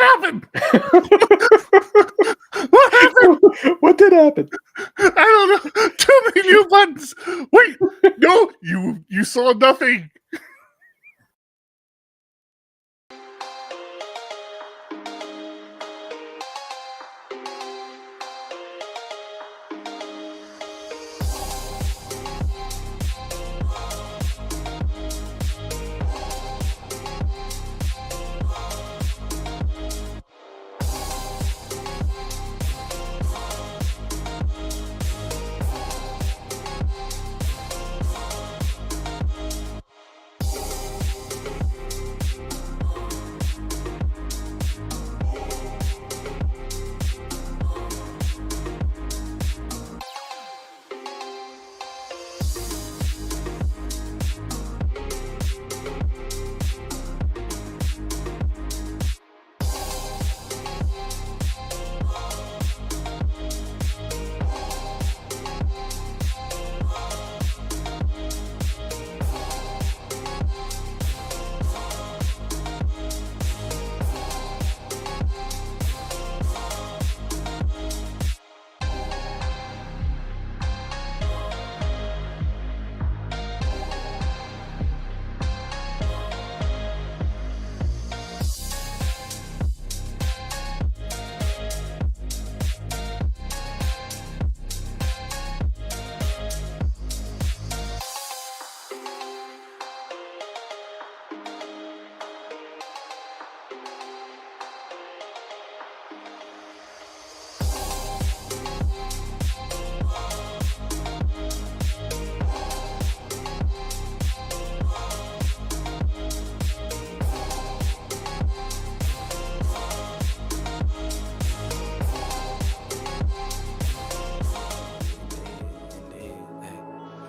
happened? What happened? What did happen? I don't know. Too many new buttons. Wait, no, you saw nothing.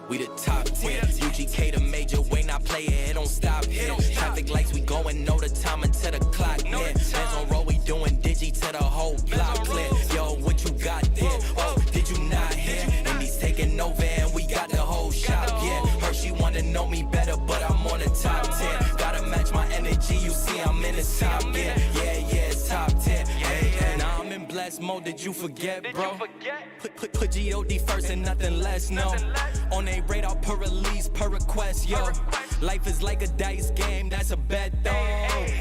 We the top 10, UGK the major, Wayne I play it don't stop here. Traffic lights, we going, know the time until the clock hit. Hands on roll, we doing digi to the whole block clear. Yo, what you got there? Oh, did you not hear? And he's taking over and we got the whole shop, yeah. Her, she wanna know me better, but I'm on the top 10. Gotta match my energy, you see I'm in the top, yeah. Yeah, it's top 10. Hey, now I'm in blessed mode, did you forget, bro? Put G.O.D. first and nothing less, no. On a radar per release, per request, yo. Life is like a dice game, that's a bet, though.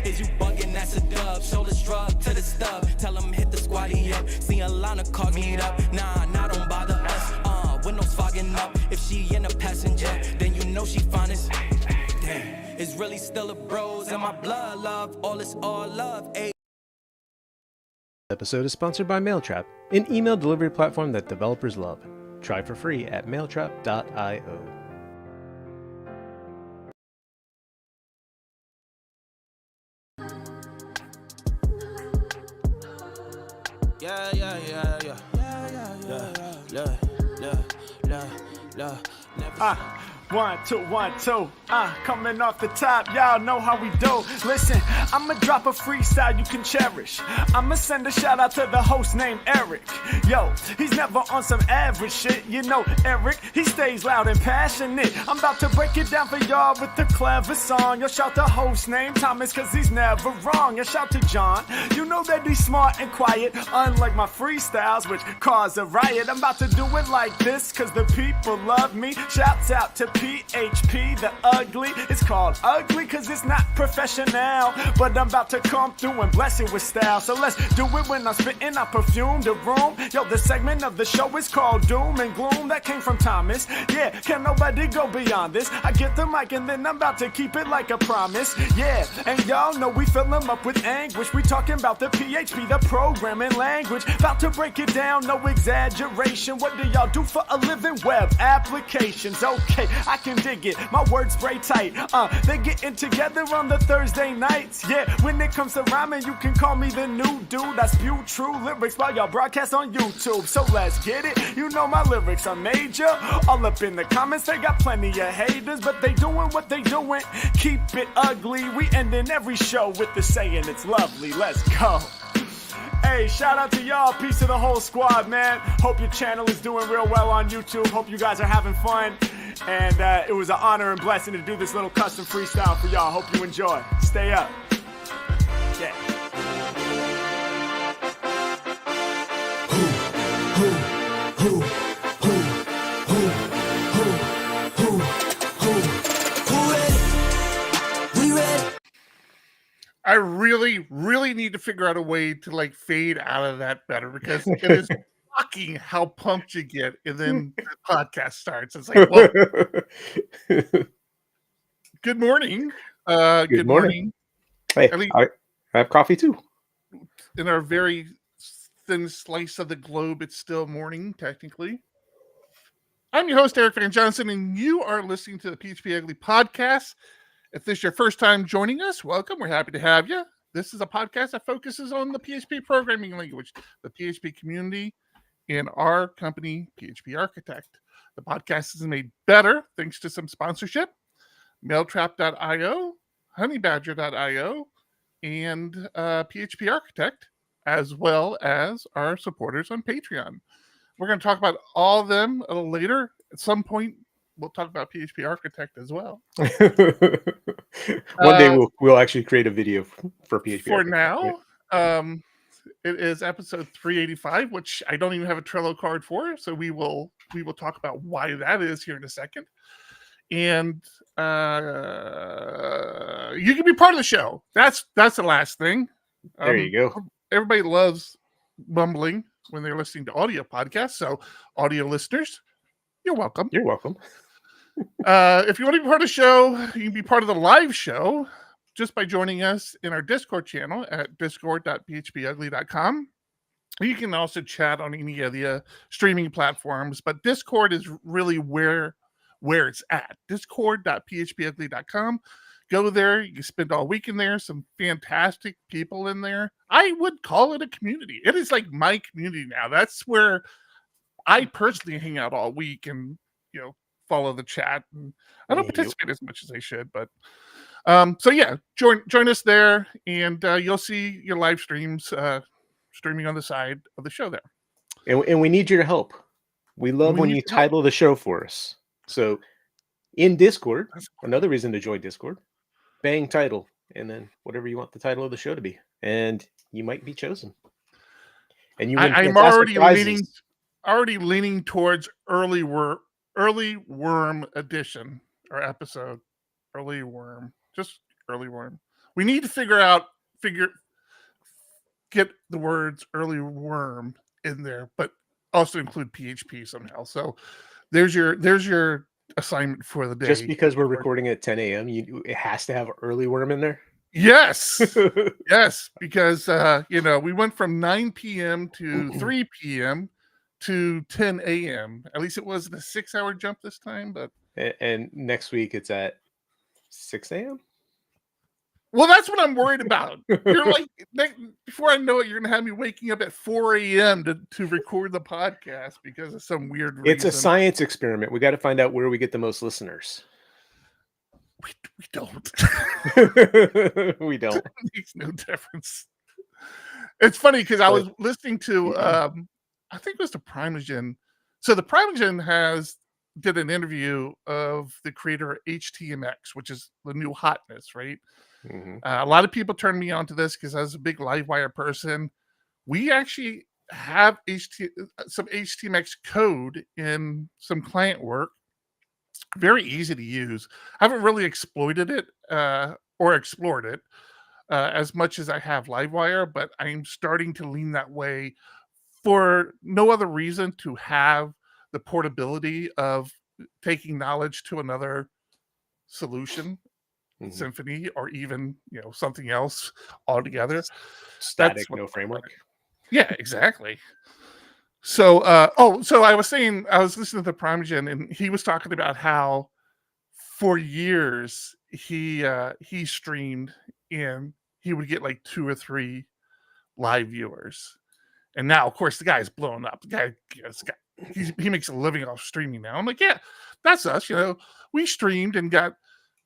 Is you bugging, that's a dub. Shoulder shrug to the stub. Tell them hit the squatty up. See a line of cars meet up. Nah, don't bother us. Windows fogging up. If she in a passenger, then you know she finest. Damn, it's really still a bros and my blood love. All is all love, ayy. Episode is sponsored by Mailtrap, an email delivery platform that developers love. Try for free at mailtrap.io. One, two, coming off the top, y'all know how we do. Listen, I'ma drop a freestyle you can cherish. I'ma send a shout out to the host named Eric. Yo, he's never on some average shit. You know Eric, he stays loud and passionate. I'm about to break it down for y'all with the clever song. Yo, shout the host named Thomas, cause he's never wrong. And shout to John, you know that he's smart and quiet, unlike my freestyles, which cause a riot. I'm about to do it like this, cause the people love me. Shouts out to PHP, the ugly. It's called ugly cause it's not professional, but I'm about to come through and bless it with style. So let's do it when I'm spitting, I perfume the room. Yo, the segment of the show is called Doom and Gloom. That came from Thomas. Yeah, can nobody go beyond this? I get the mic and then I'm about to keep it like a promise. Yeah, and y'all know we fill them up with anguish. We talking about the PHP, the programming language. About to break it down, no exaggeration. What do y'all do for a living? Web applications. Okay, I can dig it, my words spray tight. They getting together on the Thursday nights. Yeah, when it comes to rhyming, you can call me the new dude. I spew true lyrics while y'all broadcast on YouTube. So let's get it, you know my lyrics are major. All up in the comments, they got plenty of haters, but they doing what they doing. Keep it ugly, we ending every show with the saying it's lovely. Let's go. Hey, shout out to y'all, peace to the whole squad, man. Hope your channel is doing real well on YouTube. Hope you guys are having fun. And it was an honor and blessing to do this little custom freestyle for y'all. Hope you enjoy. Stay up. Yeah. I really, really need to figure out a way to like fade out of that better because it is shocking how pumped you get, and then the podcast starts. It's like, whoa! Good morning. Good Good morning. morning. Hey, At least I have coffee too. in our very thin slice of the globe, it's still morning technically. I'm your host Eric Van Johnson, and you are listening to the PHP Ugly podcast. If this is your first time joining us, welcome. We're happy to have you. This is a podcast that focuses on the PHP programming language, the PHP community, and our company, PHP Architect. The podcast is made better thanks to some sponsorship, mailtrap.io, honeybadger.io, and PHP Architect, as well as our supporters on Patreon. We're going to talk about all of them a little later. At some point, we'll talk about PHP Architect as well. One day we'll actually create a video for PHP For Architect. now, it is episode 385, which I don't even have a Trello card for, so we will talk about why that is here in a second. And you can be part of the show. That's the last thing. There you go. Everybody loves mumbling when they're listening to audio podcasts, so audio listeners, you're welcome. You're welcome. If you want to be part of the show, you can be part of the live show just by joining us in our Discord channel at discord.phpugly.com. You can also chat on any of the streaming platforms, but Discord is really where it's at. Discord.phpugly.com. Go there. You can spend all week in there. Some fantastic people in there. I would call it a community. It is like my community now. That's where I personally hang out all week and, follow the chat. And I don't participate as much as I should, but so yeah, join us there, and you'll see your live streams streaming on the side of the show there. And we need your help. We love when you title the show for us. So in Discord, another reason to join Discord, bang title, and then whatever you want the title of the show to be, and you might be chosen. And you win. I'm already leaning towards early worm edition or episode. Early worm. Just early worm. We need to get the words early worm in there, but also include PHP somehow. So there's your assignment for the day. Just because we're recording at 10 a.m., it has to have early worm in there? Yes. Yes, because we went from 9 p.m. to 3 p.m. to 10 a.m. At least it wasn't a 6-hour jump this time, but and next week it's at 6 a.m. Well, that's what I'm worried about. You're like, before I know it, you're gonna have me waking up at 4 a.m. to record the podcast because of some weird reason. It's a science experiment. We got to find out where we get the most listeners. We don't. We don't. It makes no difference. It's funny because I was listening to I think it was the Primogen. So the Primogen did an interview of the creator of HTMX, which is the new hotness, right? Mm-hmm. A lot of people turned me on to this because I was a big Livewire person. We actually have some HTMX code in some client work. Very easy to use. I haven't really exploited it or explored it as much as I have Livewire, but I'm starting to lean that way for no other reason to have the portability of taking knowledge to another solution. Mm-hmm. Symphony, or even something else altogether. Static, no framework. Yeah, exactly. So, so I was saying, I was listening to the Primogen, and he was talking about how for years he streamed and he would get like 2 or 3 live viewers, and now, of course, the guy's blown up. The guy, he makes a living off streaming now. I'm like, yeah, that's us. We streamed and got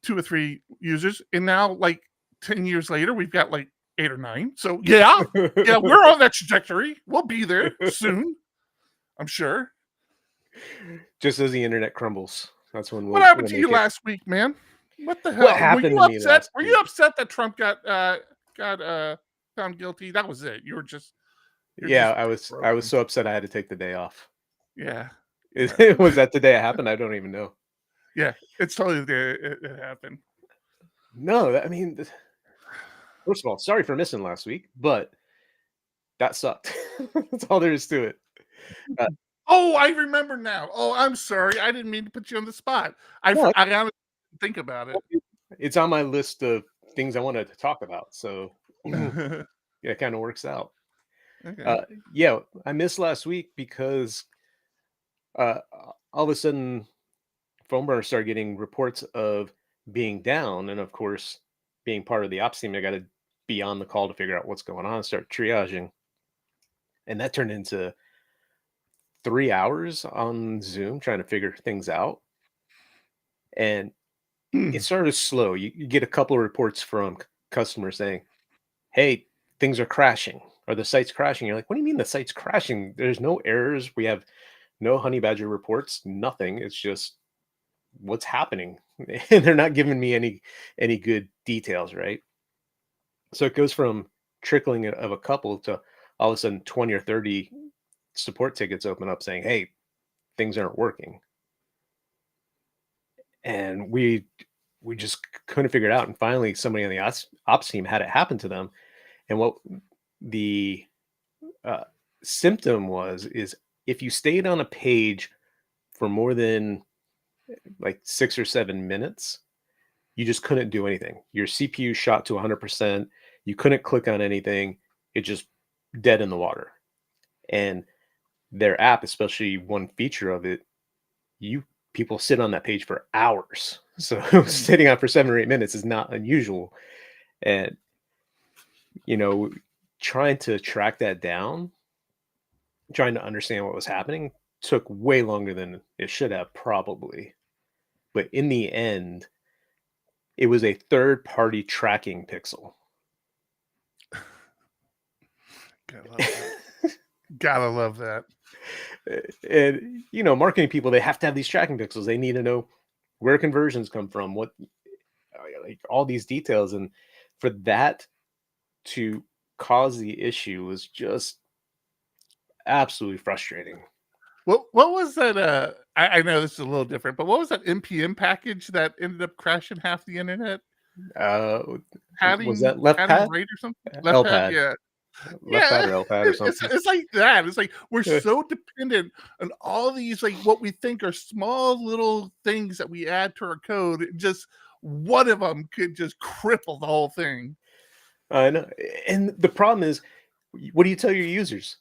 2 or 3 users, and now like 10 years later we've got like 8 or 9. So yeah, we're on that trajectory. We'll be there soon, I'm sure. Just as the internet crumbles, that's when what happened to you last week, man? What the hell? What happened to me last week? Were you upset that Trump got found guilty? That was it. You were just I was so upset I had to take the day off. Yeah. Was that the day it happened? I don't even know. Yeah, it's totally the day it happened. No, I mean, First of all, sorry for missing last week, but that sucked. That's all there is to it. Oh, I remember now. Oh, I'm sorry. I didn't mean to put you on the spot. I No, honestly didn't think about it. it's on my list of things I wanted to talk about. So yeah, it kind of works out. Okay. Yeah, I missed last week because uh, all of a sudden phone burner started getting reports of being down, and of course, being part of the ops team, I got to be on the call to figure out what's going on, start triaging, and that turned into 3 hours on Zoom trying to figure things out. And it started slow. You get a couple of reports from customers saying, "Hey, things are crashing," or "the site's crashing." You're like, "What do you mean the site's crashing? There's no errors. We have no Honey Badger reports. Nothing. It's just what's happening." And they're not giving me any good details, right? So it goes from trickling of a couple to all of a sudden 20 or 30 support tickets open up saying, "Hey, things aren't working." And we just couldn't figure it out. And finally, somebody on the ops team had it happen to them. And what the symptom is if you stayed on a page for more than like 6 or 7 minutes, you just couldn't do anything. Your CPU shot to 100%. You couldn't click on anything. It just dead in the water. And their app, especially one feature of it, people sit on that page for hours. So sitting on for 7 or 8 minutes is not unusual. And trying to track that down, trying to understand what was happening took way longer than it should have probably. But in the end, it was a third-party tracking pixel. Gotta love that. Gotta love that. And marketing people, they have to have these tracking pixels. They need to know where conversions come from, what, like all these details. And for that to cause the issue was just absolutely frustrating. What was that? I know this is a little different, but what was that NPM package that ended up crashing half the internet? Was that left pad? Right or something? Left pad, pad. yeah. Left pad or L pad or something. It's like that. It's like we're so dependent on all these, like what we think are small little things that we add to our code. Just one of them could just cripple the whole thing. I know. And the problem is, what do you tell your users?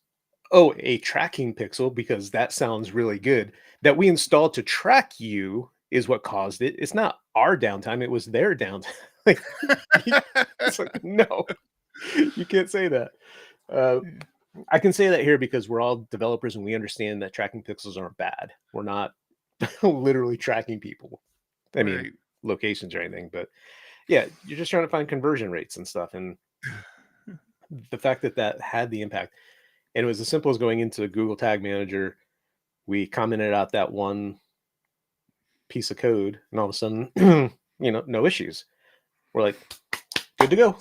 Oh, a tracking pixel, because that sounds really good, that we installed to track you is what caused it. It's not our downtime. It was their downtime. It's like, no, you can't say that. I can say that here because we're all developers and we understand that tracking pixels aren't bad. We're not literally tracking people. I mean, locations or anything, but yeah, you're just trying to find conversion rates and stuff. And the fact that had the impact, and it was as simple as going into Google Tag Manager. We commented out that one piece of code, and all of a sudden, no issues. We're like, good to go.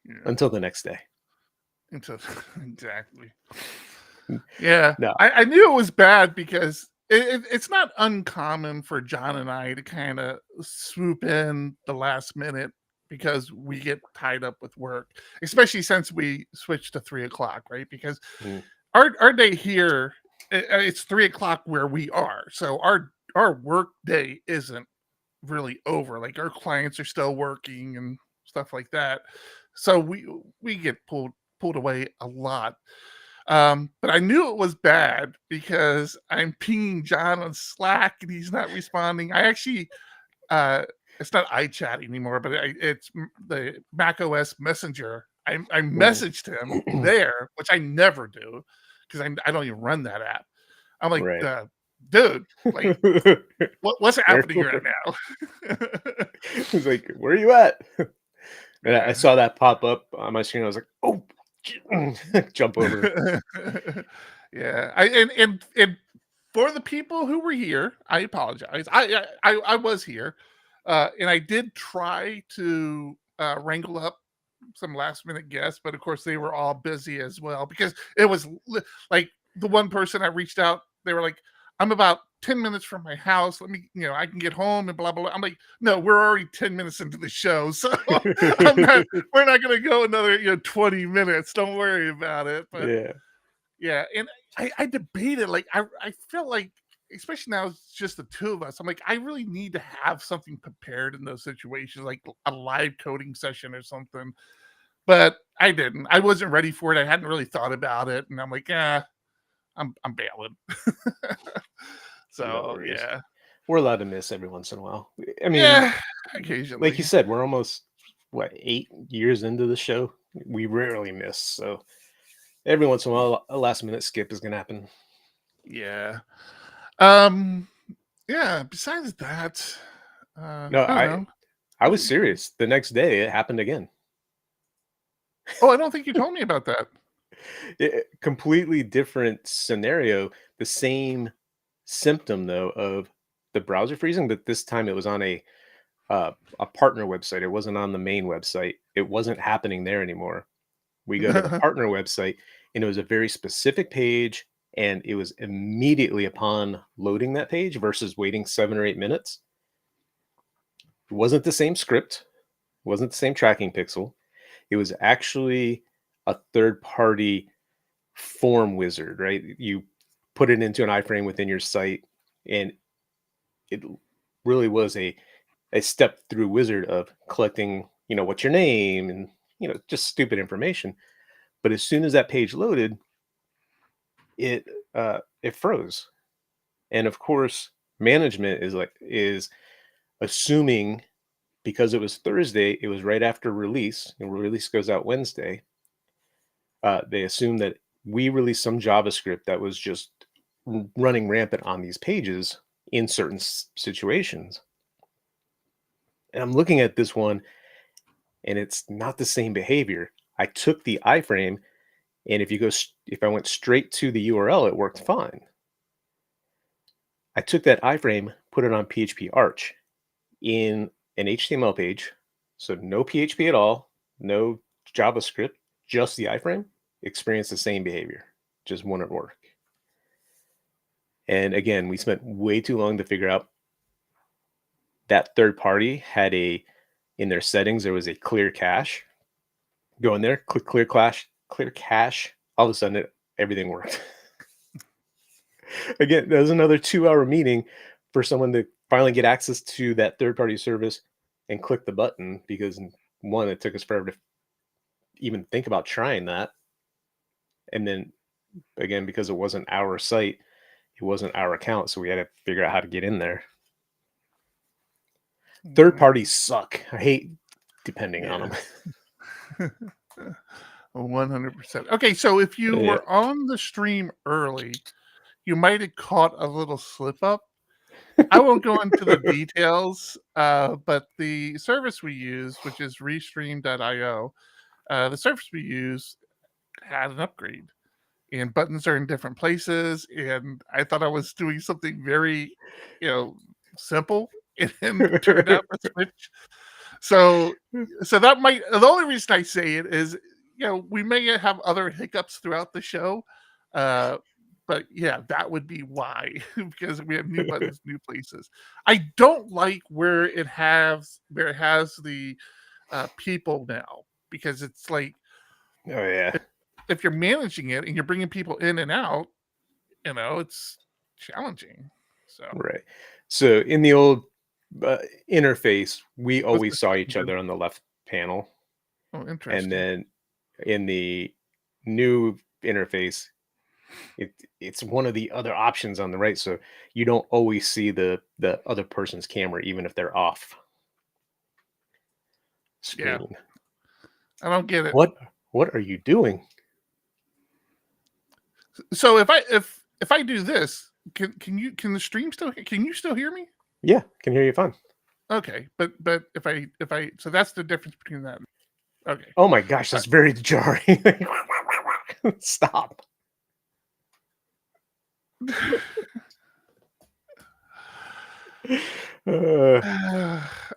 Yeah. Until the next day. Exactly. Yeah. No. I knew it was bad because it's not uncommon for John and I to kind of swoop in the last minute because we get tied up with work, especially since we switched to 3:00, right? Because our day here, it's 3:00 where we are. So our work day isn't really over. Like our clients are still working and stuff like that. So we get pulled away a lot. But I knew it was bad because I'm pinging John on Slack and he's not responding. I actually, it's not iChat anymore, but it's the Mac OS Messenger. I messaged him there, which I never do because I don't even run that app. I'm like, dude, like, what's happening right now? He's like, where are you at? And I saw that pop up on my screen. I was like, oh, jump over. Yeah. And for the people who were here, I apologize. I was here. And I did try to wrangle up some last minute guests, but of course they were all busy as well because it was like the one person I reached out, they were like, I'm about 10 minutes from my house. Let me, I can get home and blah, blah, blah. I'm like, no, we're already 10 minutes into the show. So we're not going to go another, 20 minutes. Don't worry about it. But yeah. And I debated, like, I feel like, especially now it's just the two of us. I'm like, I really need to have something prepared in those situations, like a live coding session or something. But I didn't. I wasn't ready for it. I hadn't really thought about it. And I'm like, I'm bailing. So yeah. We're allowed to miss every once in a while. I mean, occasionally. Like you said, we're almost 8 years into the show. We rarely miss. So every once in a while, a last minute skip is gonna happen. Yeah. Yeah, besides that, no, I was serious. The next day it happened again. Oh, I don't think you told me about that. Completely different scenario. The same symptom though of the browser freezing, but this time it was on a partner website. It wasn't on the main website. It wasn't happening there anymore. We go to the partner website, and it was a very specific page, and it was immediately upon loading that page versus waiting 7 or 8 minutes. It wasn't the same script. It wasn't the same tracking pixel. It was actually a third-party form wizard, right? You put it into an iframe within your site, and it really was a step through wizard of collecting, what's your name and, just stupid information. But as soon as that page loaded, it froze. And of course, management is assuming, because it was Thursday, it was right after release, and release goes out Wednesday. They assume that we released some JavaScript that was just running rampant on these pages in certain situations. And I'm looking at this one, and it's not the same behavior. I took the iframe, and if I went straight to the URL, it worked fine. I took that iframe, put it on PHP Arch in an HTML page, so no PHP at all, no JavaScript, just the iframe, experienced the same behavior, just wouldn't work. And again, we spent way too long to figure out that third party had in their settings, there was a clear cache. Go in there, click clear cache. All of a sudden, everything worked. Again, that was another 2-hour meeting for someone to finally get access to that third-party service and click the button, because one, it took us forever to even think about trying that. And then again, because it wasn't our site, it wasn't our account, so we had to figure out how to get in there. Third parties suck. I hate depending on them. 100%. Okay, so if you were on the stream early, you might have caught a little slip up. I won't go into the details, but the service we use, which is restream.io, the service we use had an upgrade, and buttons are in different places. And I thought I was doing something very, simple, and then turned out to switch. So that might, the only reason I say it is, we may have other hiccups throughout the show. But yeah, that would be why, because we have new buttons, new places. I don't like where it has the people now, because it's like, oh yeah, if you're managing it and you're bringing people in and out, it's challenging. So right. So in the old interface, we always saw each other on the left panel. Oh, interesting. And then in the new interface, it's one of the other options on the right, so you don't always see the other person's camera, even if they're off screen. Yeah. I don't get it. What are you doing? So if I do this, can you still hear me? Yeah, can hear you fine. Okay, but if I so that's the difference between that. Okay. Oh my gosh, that's very jarring. Stop. All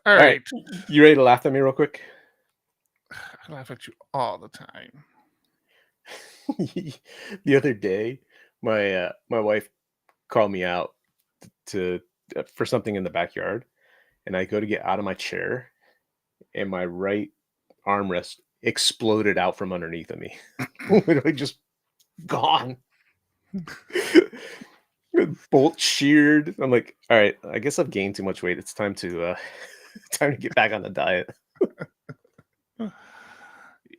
right. You ready to laugh at me real quick? I laugh at you all the time. The other day, my wife called me out for something in the backyard, and I go to get out of my chair, and my right armrest exploded out from underneath of me. Literally just gone. Bolt sheared. I'm like, all right, I guess I've gained too much weight. It's time to get back on the diet.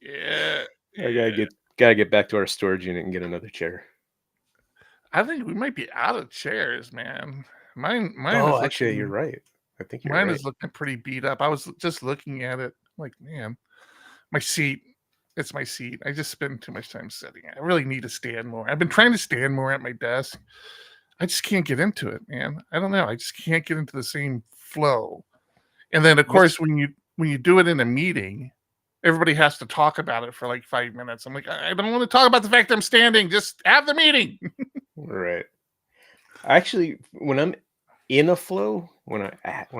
Yeah. I gotta get back to our storage unit and get another chair. I think we might be out of chairs, man. Mine Oh, is actually, looking, you're right. I think you're mine right. is looking pretty beat up. I was just looking at it, like, man, my seat. It's my seat. I just spend too much time sitting. I really need to stand more. I've been trying to stand more at my desk. I just can't get into it, man. I don't know. I just can't get into the same flow. And then, of course, when you do it in a meeting, everybody has to talk about it for like 5 minutes. I'm like, I don't want to talk about the fact that I'm standing. Just have the meeting. Right. Actually, when I'm in a flow, when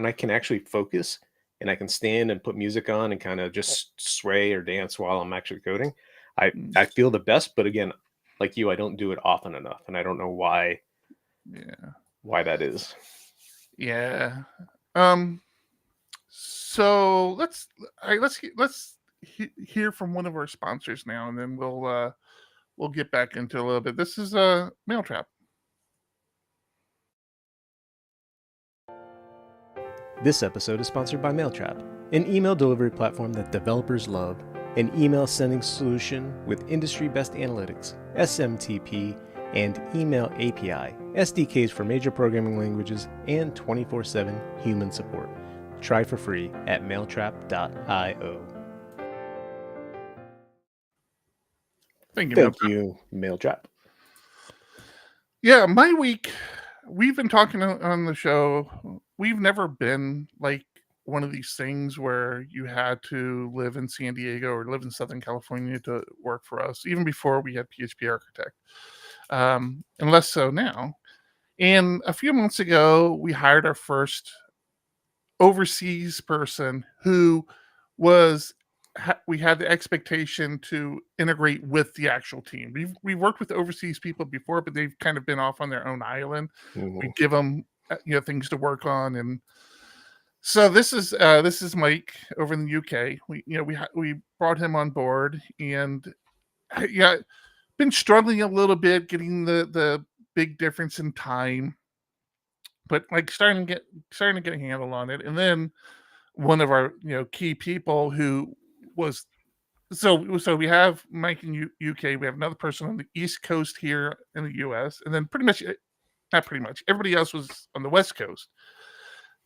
I can actually focus and I can stand and put music on and kind of just sway or dance while I'm actually coding, I feel the best. But again, like you, I don't do it often enough, and I don't know why that is. Yeah. So let's hear from one of our sponsors now, and then we'll get back into a little bit. This is Mailtrap. This episode is sponsored by Mailtrap, an email delivery platform that developers love, an email sending solution with industry best analytics, SMTP, and email API, SDKs for major programming languages, and 24/7 human support. Try for free at mailtrap.io. Thank you, Mailtrap. Yeah, my week, we've been talking on the show. We've never been like one of these things where you had to live in San Diego or live in Southern California to work for us, even before we had PHP Architect. And less so now. And a few months ago, we hired our first overseas person who we had the expectation to integrate with the actual team. We've worked with overseas people before, but they've kind of been off on their own island. Mm-hmm. We give them things to work on, and so this is Mike over in the UK. We brought him on board, and been struggling a little bit getting the big difference in time, but like starting to get a handle on it. And then one of our key people who was so we have Mike in UK. We have another person on the East Coast here in the US, and then not pretty much everybody else was on the West Coast.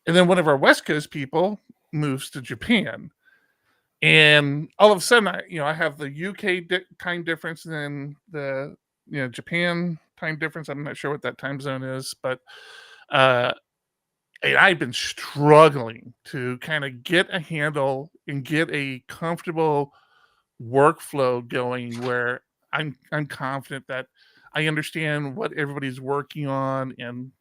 And then one of our West Coast people moves to Japan, and all of a sudden I have the UK time difference and then the Japan time difference. I'm not sure what that time zone is, but and I've been struggling to kind of get a handle and get a comfortable workflow going where I'm confident that I understand what everybody's working on, and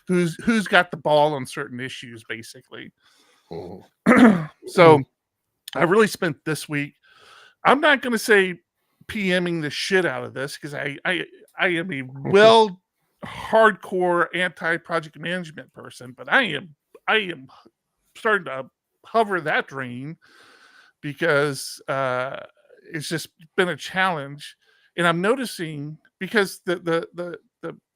who's got the ball on certain issues, basically. So I really spent this week, I'm not going to say PMing the shit out of this, because I am a hardcore anti-project management person, but I am starting to hover that drain, because it's just been a challenge. And I'm noticing, because the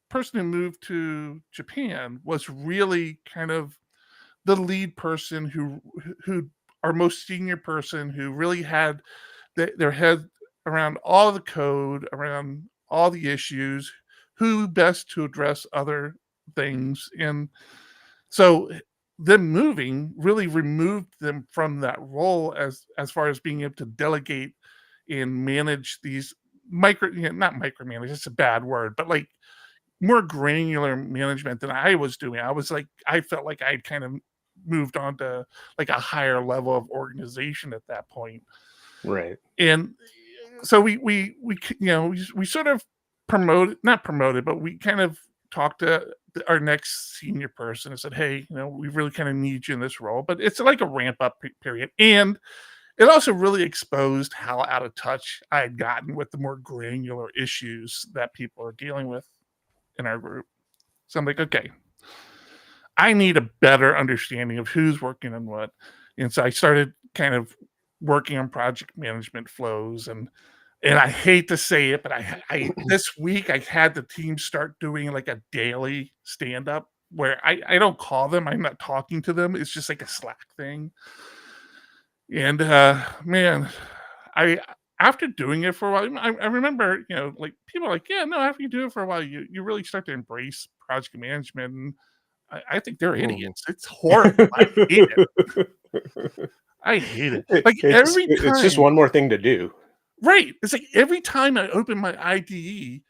person who moved to Japan was really kind of the lead person, who our most senior person, who really had their head around all the code, around all the issues, who best to address other things. And so them moving really removed them from that role as far as being able to delegate and manage these not micromanage, it's a bad word, but like more granular management than I was doing. I felt like I'd kind of moved on to like a higher level of organization at that point. Right. And so we sort of not promoted, but we kind of talked to our next senior person and said, hey, we really kind of need you in this role. But it's like a ramp up period. And it also really exposed how out of touch I had gotten with the more granular issues that people are dealing with in our group. So I'm like, okay, I need a better understanding of who's working on what. And so I started kind of working on project management flows, and I hate to say it, but I this week I had the team start doing like a daily stand up where I don't call them, I'm not talking to them. It's just like a Slack thing. And man, I after doing it for a while, I remember, like people are like, yeah, no, after you do it for a while, you really start to embrace project management. And I think they're idiots. It's horrible. I hate it. I hate it. Like every time, it's just one more thing to do. right? It's like every time I open my IDE,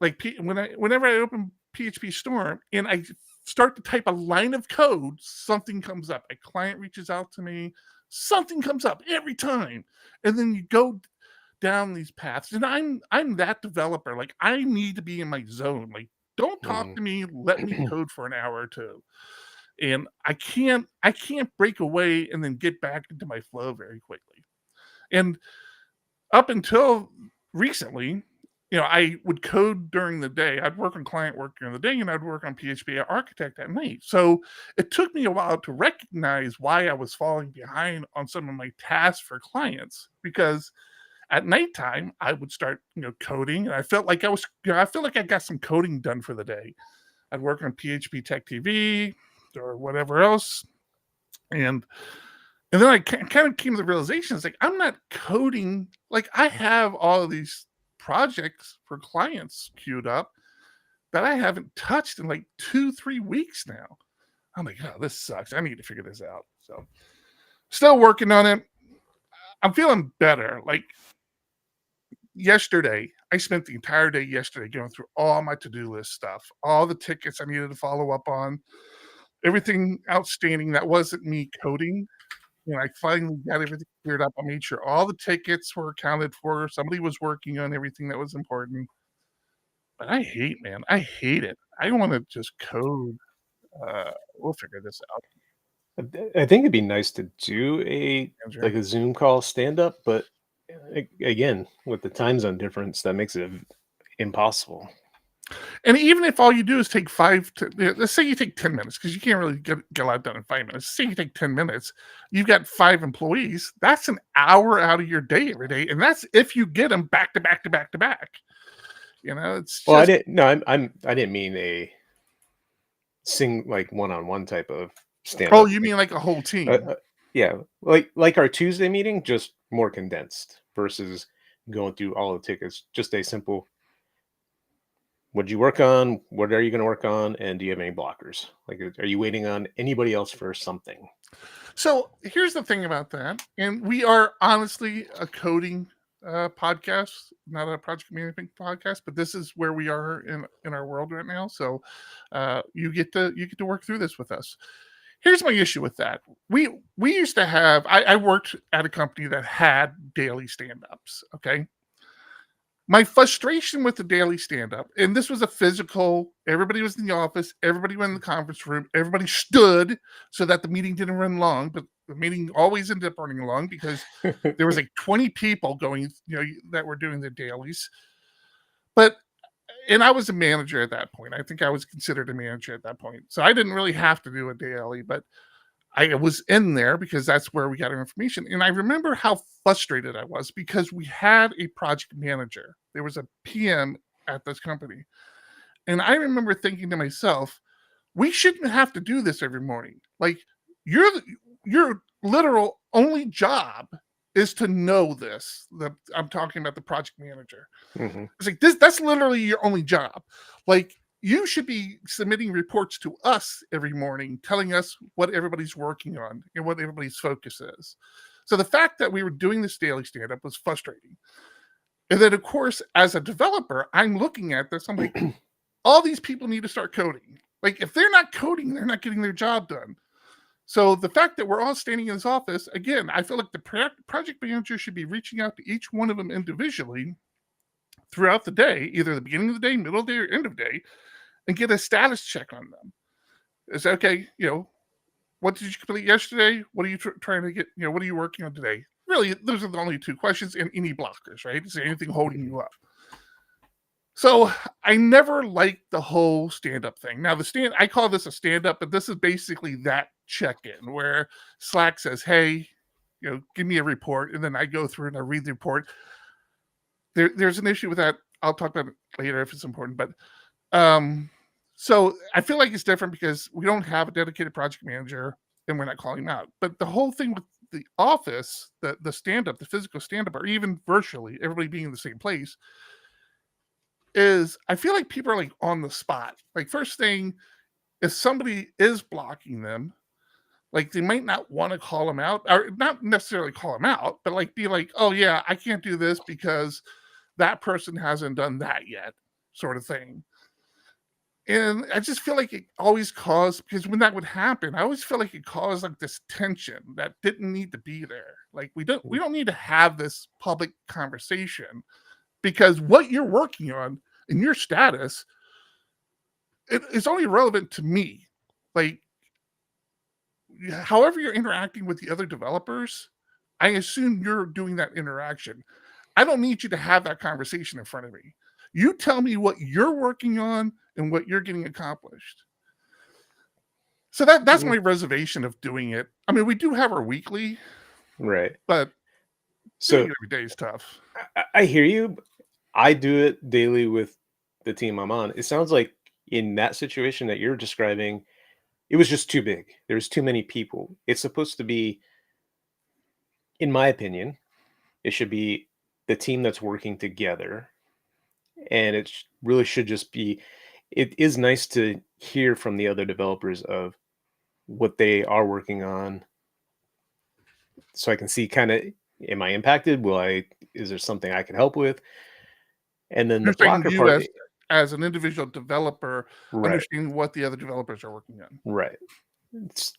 like whenever I open PHP Storm and I start to type a line of code, something comes up. A client reaches out to me, something comes up every time, and then you go down these paths. And I'm that developer. Like I need to be in my zone. Like don't talk to me. Let me code for an hour or two. And I can't break away and then get back into my flow very quickly. And up until recently, I would code during the day. I'd work on client work during the day, and I'd work on PHP Architect at night. So it took me a while to recognize why I was falling behind on some of my tasks for clients, because at nighttime I would start, coding, and I felt like I got some coding done for the day. I'd work on PHP Tech TV or whatever else, and then I kind of came to the realization, it's like, I'm not coding. Like, I have all of these projects for clients queued up that I haven't touched in like 2-3 weeks now. I'm like, oh, this sucks. I need to figure this out. So, still working on it. I'm feeling better. Like, yesterday, I spent the entire day yesterday going through all my to-do list stuff, all the tickets I needed to follow up on, everything outstanding that wasn't me coding. I finally got everything cleared up. I made sure all the tickets were accounted for. Somebody was working on everything that was important. But I hate it. I want to just code. We'll figure this out. I think it'd be nice to do a Zoom call stand up, but again, with the time zone difference, that makes it impossible. And even if all you do is take let's say you take 10 minutes, because you can't really get a lot done in 5 minutes. Say you take 10 minutes, you've got 5 employees. That's an hour out of your day every day, and that's if you get them back to back to back to back. It's well, just... I didn't mean a like one-on-one type of stand. Oh, you mean like a whole team? Yeah, like our Tuesday meeting, just more condensed versus going through all the tickets. Just a simple. What did you work on? What are you going to work on? And do you have any blockers? Like, are you waiting on anybody else for something? So here's the thing about that. And we are honestly a coding podcast, not a project management podcast, but this is where we are in our world right now. So you get to work through this with us. Here's my issue with that. We used to have, I worked at a company that had daily stand-ups, okay? My frustration with the daily stand-up, and this was a physical, everybody was in the office, everybody went in the conference room, everybody stood so that the meeting didn't run long, but the meeting always ended up running long because there was like 20 people going, that were doing the dailies. And I was a manager at that point. I think I was considered a manager at that point. So I didn't really have to do a daily, but I was in there because that's where we got our information. And I remember how frustrated I was because we had a project manager. There was a PM at this company. And I remember thinking to myself, we shouldn't have to do this every morning. Like, your literal only job is to know this. I'm talking about the project manager. Mm-hmm. It's like that's literally your only job. Like, you should be submitting reports to us every morning, telling us what everybody's working on and what everybody's focus is. So the fact that we were doing this daily stand-up was frustrating. And then, of course, as a developer, I'm looking at this. I'm like, all these people need to start coding. Like, if they're not coding, they're not getting their job done. So the fact that we're all standing in this office, again, I feel like the project manager should be reaching out to each one of them individually throughout the day, either the beginning of the day, middle of the day, or end of the day, and get a status check on them. Is that okay? What did you complete yesterday? What are you trying to get? What are you working on today? Really, those are the only 2 questions, and any blockers, right? Is there anything holding you up? So I never liked the whole stand-up thing. Now I call this a stand-up, but this is basically that check-in where Slack says, "Hey, give me a report," and then I go through and I read the report. There's an issue with that. I'll talk about it later if it's important, but so I feel like it's different because we don't have a dedicated project manager and we're not calling them out. But the whole thing with the office, the stand-up, the physical stand-up, or even virtually, everybody being in the same place, is I feel like people are like on the spot. Like, first thing, if somebody is blocking them, like they might not want to call them out, or not necessarily call them out, but like be like, "Oh yeah, I can't do this because that person hasn't done that yet," sort of thing. And I just feel like it always caused, because when that would happen, I always feel like it caused like this tension that didn't need to be there. Like we don't need to have this public conversation, because what you're working on and your status, it's only relevant to me. Like, however you're interacting with the other developers, I assume you're doing that interaction. I don't need you to have that conversation in front of me. You tell me what you're working on and what you're getting accomplished. So that's my reservation of doing it. I mean, we do have our weekly, Right. but So doing it every day is tough. I hear you. I do it daily with the team I'm on. It sounds like in that situation that you're describing, it was just too big. There's too many people. It's supposed to be, in my opinion, it should be the team that's working together. And it really should just be, it is nice to hear from the other developers of what they are working on. So I can see kind of, am I impacted? Is there something I can help with? And then the You're saying blocker you part, as an individual developer, right, understanding what the other developers are working on. right. It's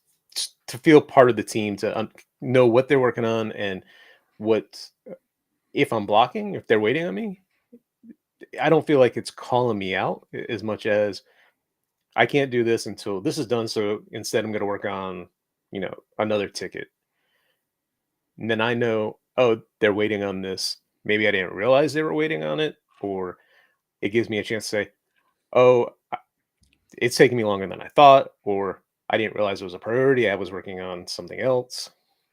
to feel part of the team, to know what they're working on and what, if I'm blocking, if they're waiting on me. I don't feel like it's calling me out as much as I can't do this until this is done. So instead, I'm going to work on, another ticket. And then I know, oh, they're waiting on this. Maybe I didn't realize they were waiting on it, or it gives me a chance to say, oh, it's taking me longer than I thought, or I didn't realize it was a priority. I was working on something else.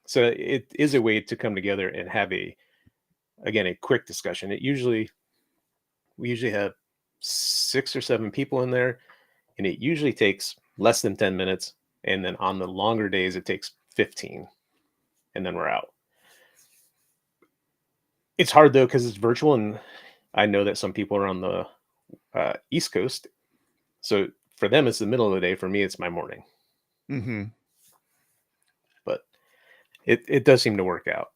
So it is a way to come together and have a quick discussion. We usually have 6 or 7 people in there, and it usually takes less than 10 minutes. And then on the longer days, it takes 15, and then we're out. It's hard though, because it's virtual, and I know that some people are on the East Coast. So for them, it's the middle of the day. For me, it's my morning. Mm-hmm. But it does seem to work out.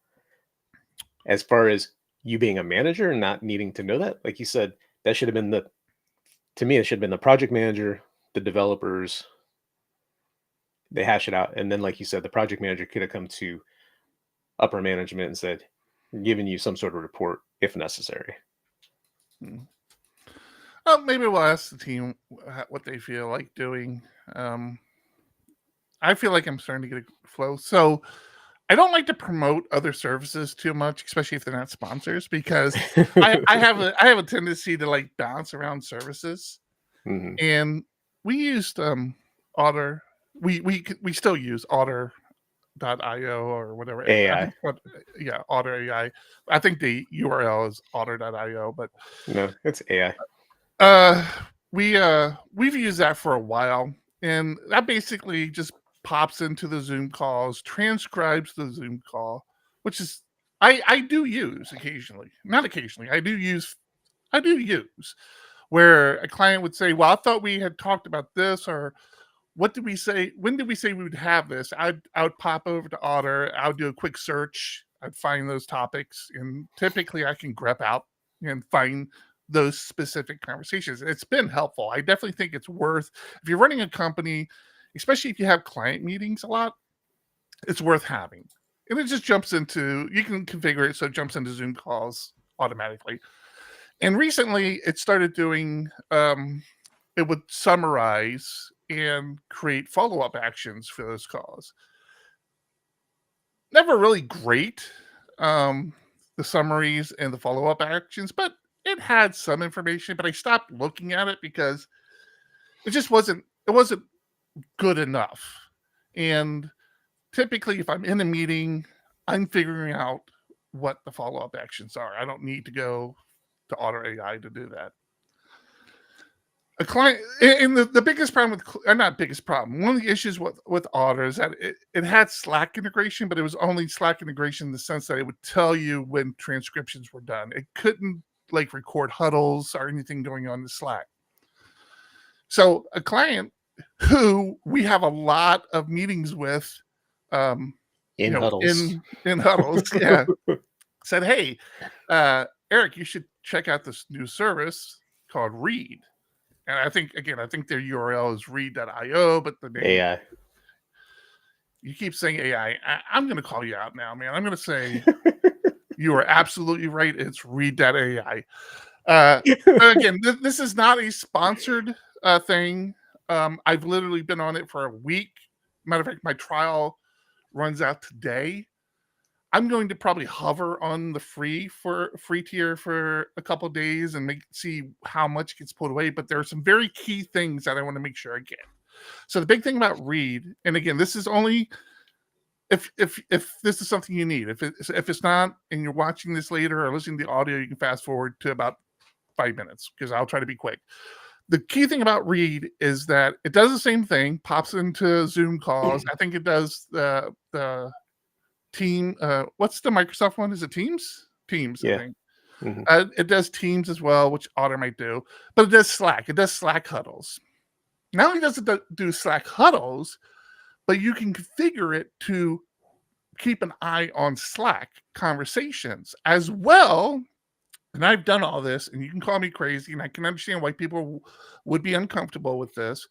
As far as you being a manager and not needing to know that, like you said, that should have been to me, it should have been the project manager, the developers, they hash it out. And then, like you said, the project manager could have come to upper management and said, giving you some sort of report if necessary. Well, maybe we'll ask the team what they feel like doing. I feel like I'm starting to get a flow. So I don't like to promote other services too much, especially if they're not sponsors, because I have a tendency to like bounce around services. Mm-hmm. And we used Otter. We still use Otter.io or whatever. AI. Otter AI. I think the URL is Otter.io, but no, it's AI. We've used that for a while, and that basically just pops into the Zoom calls, transcribes the Zoom call, which is I do use occasionally. Not occasionally. I do use where a client would say, "Well, I thought we had talked about this," or "What did we say? When did we say we would have this?" I would pop over to Otter. I would do a quick search. I'd find those topics, and typically I can grep out and find those specific conversations. It's been helpful. I definitely think it's worth, if you're running a company, especially if you have client meetings a lot, it's worth having. And it just jumps into, you can configure it so it jumps into Zoom calls automatically. And recently it started doing, it would summarize and create follow-up actions for those calls. Never really great, the summaries and the follow-up actions, but it had some information, but I stopped looking at it because it wasn't good enough. And typically, if I'm in a meeting, I'm figuring out what the follow-up actions are. I don't need to go to Auto AI to do that. A client, and the biggest problem with, not biggest problem, one of the issues with Otter is that it had Slack integration, but it was only Slack integration in the sense that it would tell you when transcriptions were done. It couldn't like record huddles or anything going on in Slack. So a client who we have a lot of meetings with, in huddles, in huddles, yeah, said, "Hey, Eric, you should check out this new service called Read." And I think their URL is read.io, but the name AI. You keep saying AI. I'm going to call you out now, man. I'm going to say you are absolutely right. It's read.ai. Again, this is not a sponsored thing. I've literally been on it for a week. Matter of fact, my trial runs out today. I'm going to probably hover on the free tier for a couple of days and see how much gets pulled away. But there are some very key things that I want to make sure I get. So the big thing about Read, and again, this is only if this is something you need. If it's not, and you're watching this later or listening to the audio, you can fast forward to about 5 minutes because I'll try to be quick. The key thing about Read is that it does the same thing, pops into Zoom calls. I think it does the Team. What's the Microsoft one? Is it Teams? Teams, yeah. I think. Mm-hmm. It does Teams as well, which Otter might do, but it does Slack. It does Slack huddles. Not only does it do Slack huddles, but you can configure it to keep an eye on Slack conversations as well. And I've done all this, and you can call me crazy, and I can understand why people would be uncomfortable with this,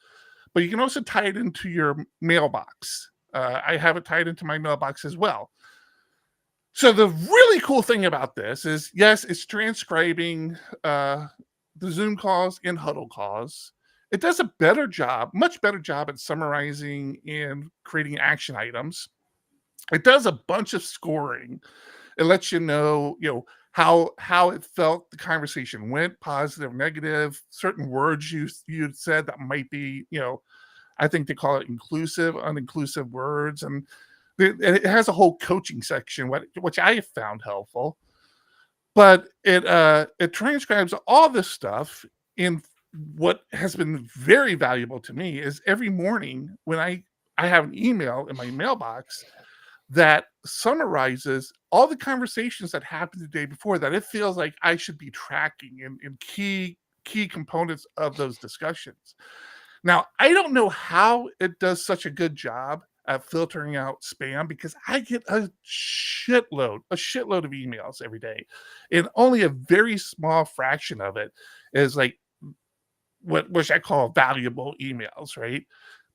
but you can also tie it into your mailbox. I have it tied into my mailbox as well. So the really cool thing about this is, yes, it's transcribing the Zoom calls and huddle calls. It does a better job, much better job at summarizing and creating action items. It does a bunch of scoring. It lets you know, how it felt the conversation went, positive, negative, certain words you said that might be, I think they call it inclusive, uninclusive words. And it has a whole coaching section, which I have found helpful. But it transcribes all this stuff. In what has been very valuable to me is every morning when I have an email in my mailbox that summarizes all the conversations that happened the day before, that it feels like I should be tracking in key components of those discussions. Now, I don't know how it does such a good job at filtering out spam, because I get a shitload of emails every day, and only a very small fraction of it is like which I call valuable emails, right?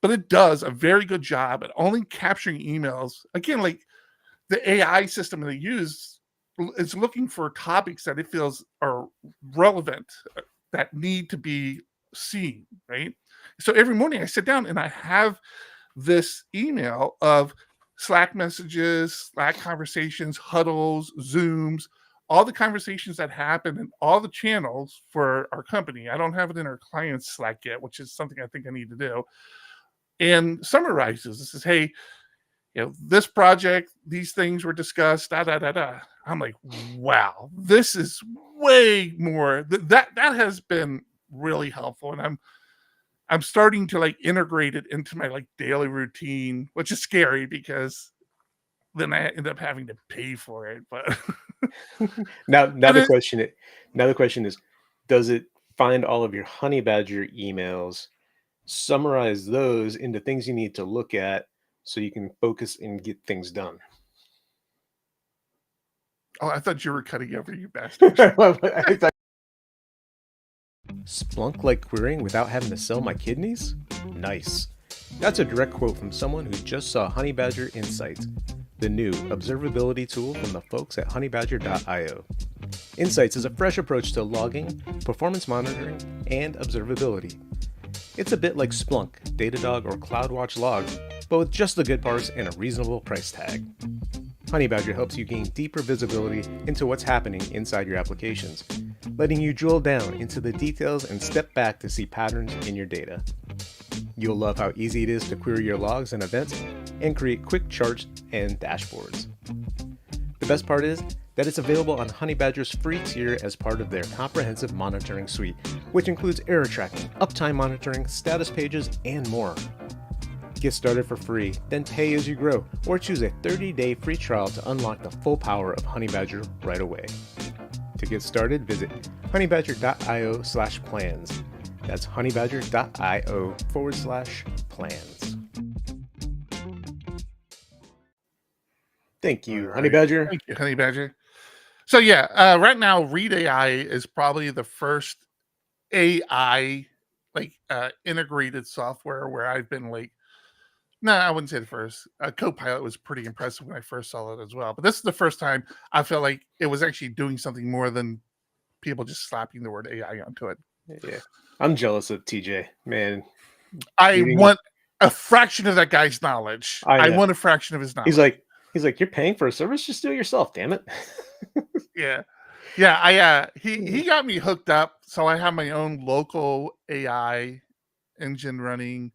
But it does a very good job at only capturing emails. Again, like the AI system they use is looking for topics that it feels are relevant, that need to be seen, right? So every morning I sit down and I have this email of Slack messages, Slack conversations, huddles, Zooms, all the conversations that happen in all the channels for our company. I don't have it in our client's Slack yet, which is something I think I need to do. And summarizes. This is, hey, this project, these things were discussed, I'm like, wow, this is way more. That has been really helpful. And I'm starting to like integrate it into my like daily routine, which is scary because then I end up having to pay for it. But now the question is, does it find all of your Honey Badger emails, summarize those into things you need to look at so you can focus and get things done? Oh, I thought you were cutting over, you bastard. Splunk like querying without having to sell my kidneys? Nice. That's a direct quote from someone who just saw Honey Badger Insights, the new observability tool from the folks at honeybadger.io. Insights is a fresh approach to logging, performance monitoring, and observability. It's a bit like Splunk, Datadog, or CloudWatch logs, but with just the good parts and a reasonable price tag. Honey Badger helps you gain deeper visibility into what's happening inside your applications. letting you drill down into the details and step back to see patterns in your data. You'll love how easy it is to query your logs and events and create quick charts and dashboards. The best part is that it's available on Honeybadger's free tier as part of their comprehensive monitoring suite, which includes error tracking, uptime monitoring, status pages, and more. Get started for free, then pay as you grow, or choose a 30-day free trial to unlock the full power of Honeybadger right away. To get started, visit honeybadger.io/plans. That's honeybadger.io/plans. Thank you, Honeybadger. Thank you, Honeybadger. So yeah, right now, Read AI is probably the first AI integrated software where I've been like, no, I wouldn't say the first. Copilot was pretty impressive when I first saw it as well. But this is the first time I felt like it was actually doing something more than people just slapping the word AI onto it. Yeah, I'm jealous of TJ, man. I want a fraction of that guy's knowledge. I want a fraction of his knowledge. He's like, you're paying for a service, just do it yourself, damn it. Yeah. He got me hooked up, so I have my own local AI engine running,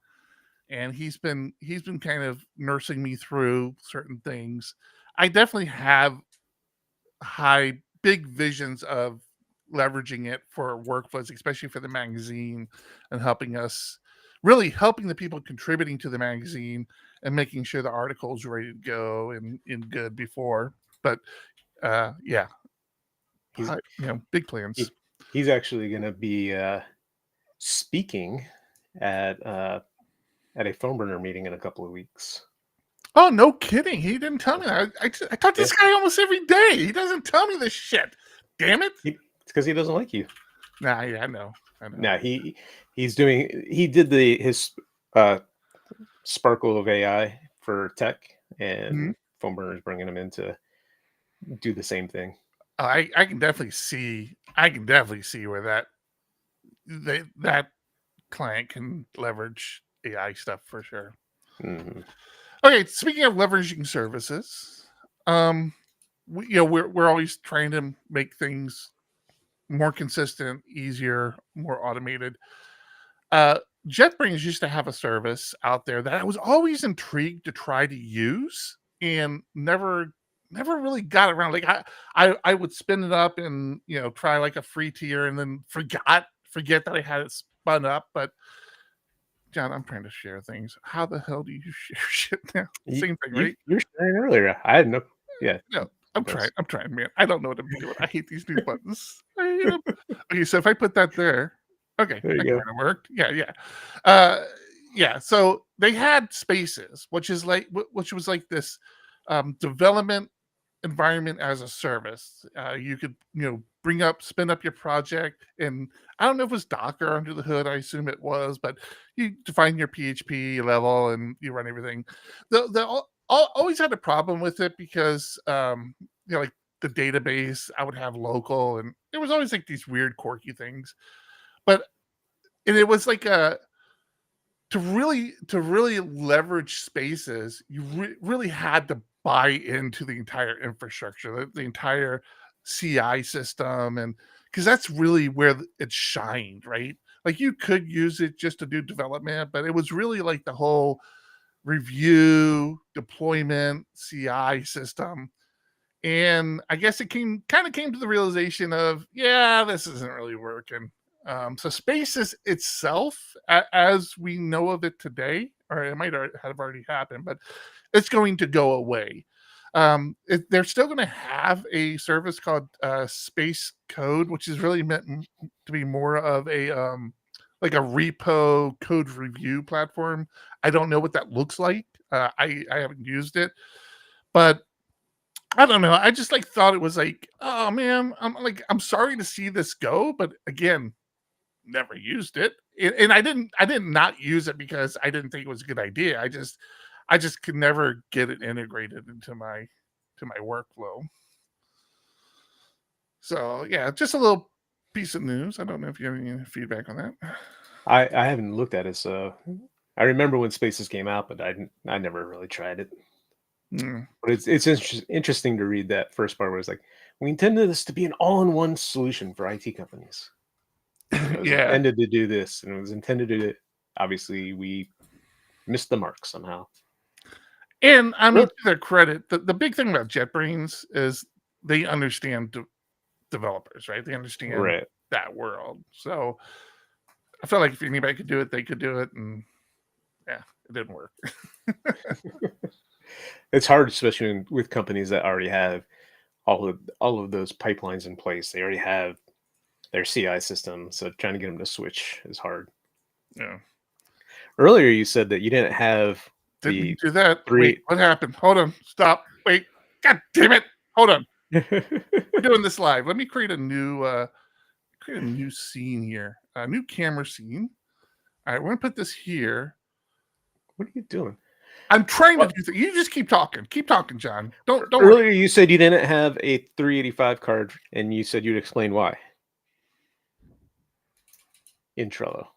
and he's been kind of nursing me through certain things. I definitely have big visions of leveraging it for workflows, especially for the magazine, and helping the people contributing to the magazine and making sure the article's ready to go and good before. But big plans. He's actually going to be speaking at a phone burner meeting in a couple of weeks. Oh, no kidding. He didn't tell me that. I talk to this guy almost every day. He doesn't tell me this shit. Damn it. It's because he doesn't like you. Nah, yeah, I know. No, he did his Sparkle of AI for tech, and phone burner is bringing him in to do the same thing. I can definitely see where that client can leverage AI stuff for sure. Mm-hmm. Okay, speaking of leveraging services, we're always trying to make things more consistent, easier, more automated. JetBrain used to have a service out there that I was always intrigued to try to use and never really got around. Like I would spin it up and try like a free tier and then forget that I had it spun up. But John, I'm trying to share things. How the hell do you share shit now? Same thing, right? You were sharing earlier. I had no. Yeah. No, I'm trying, man. I don't know what I'm doing. I hate these new buttons. Okay, so if I put that there, okay, there you that go. kind of worked. Yeah. So they had Spaces, which was like this development environment as a service. You could spin up your project, and I don't know if it was Docker under the hood. I assume it was, but you define your PHP level and you run everything. Always had a problem with it because like the database I would have local, and there was always like these weird quirky things. But it was like to really leverage Spaces, you really had to buy into the entire infrastructure, the entire CI system, and because that's really where it shined, right? Like you could use it just to do development, but it was really like the whole review, deployment, CI system. And I guess it came to the realization of, this isn't really working. So Spaces itself, as we know of it today, or it might have already happened, but it's going to go away. They're still going to have a service called Space Code, which is really meant to be more of a like a repo code review platform. I don't know what that looks like. I haven't used it, but I don't know. I just thought it was like, oh man, I'm sorry to see this go, but again, never used it. And I didn't not use it because I didn't think it was a good idea. I just could never get it integrated into my workflow. So yeah, just a little piece of news. I don't know if you have any feedback on that. I haven't looked at it, so I remember when Spaces came out, but I never really tried it. Mm. But it's interesting to read that first part where it's like, we intended this to be an all-in-one solution for IT companies. It was Yeah. intended to do this, and it was intended to. Obviously, we missed the mark somehow. And I mean, Really? to their credit, the big thing about JetBrains is they understand developers, right? They understand Right. that world. So I felt like if anybody could do it, they could do it. And yeah, it didn't work. It's hard, especially with companies that already have all of those pipelines in place. They already have their CI system, so trying to get them to switch is hard. Yeah. Earlier, you said that you didn't have Didn't do that. three. Wait, what happened? Hold on. Stop. Wait. God damn it. Hold on. We're doing this live. Let me create a new scene here. A new camera scene. All right, we're gonna put this here. What are you doing? I'm trying to do that. You just keep talking. Keep talking, John. Don't Earlier, worry. you said you didn't have a 385 card, and you said you'd explain why. In Trello.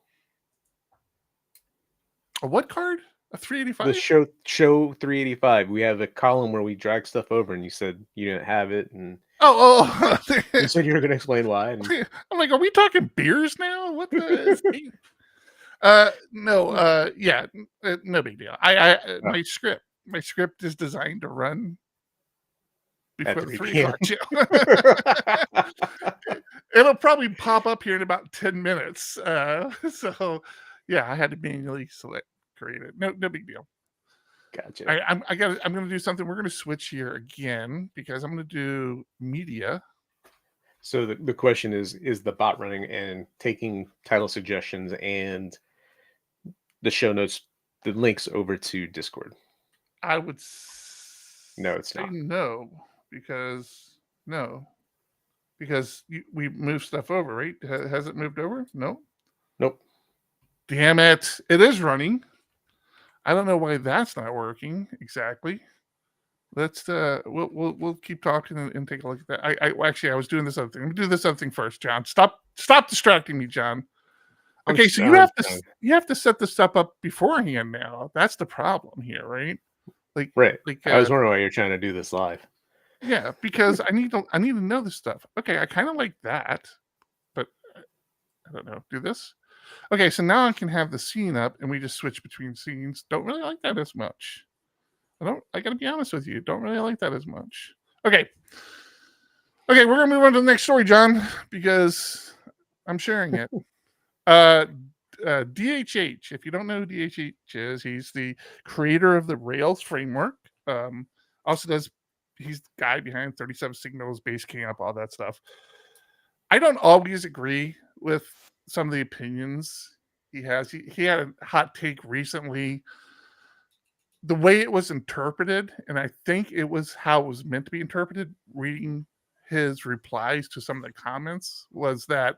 A what card? A 385? The show 385. We have a column where we drag stuff over, and you said you didn't have it, and Oh. you said you were going to explain why. And I'm like, are we talking beers now? What the? No. Yeah, no big deal. My script is designed to run before the 3 o'clock show. It'll probably pop up here in about 10 minutes. So yeah, I had to manually create it. No big deal. Gotcha. I'm gonna do something. We're gonna switch here again because I'm gonna do media. So the question is the bot running and taking title suggestions and the show notes, the links over to Discord? I would No, it's say not. no, because we moved stuff over, right? Has it moved over? No. Nope. Damn it! It is running. I don't know why that's not working exactly. Let's we'll keep talking and take a look at that. I was doing this other thing. Let me do this other thing first, John. Stop distracting me, John. Okay, so you have to set this stuff up beforehand now. That's the problem here, right? Right. I was wondering why you're trying to do this live. Yeah, because I need to know this stuff. Okay, I kind of like that, but I don't know. Do this. Okay, so now I can have the scene up, and we just switch between scenes. Don't really like that as much. I gotta be honest with you. Don't really like that as much. Okay, we're gonna move on to the next story, John, because I'm sharing it. DHH. If you don't know who DHH is, he's the creator of the Rails framework. He's the guy behind 37 Signals, Basecamp, all that stuff. I don't always agree with some of the opinions he has. He had a hot take recently. The way it was interpreted, and I think it was how it was meant to be interpreted, reading his replies to some of the comments, was that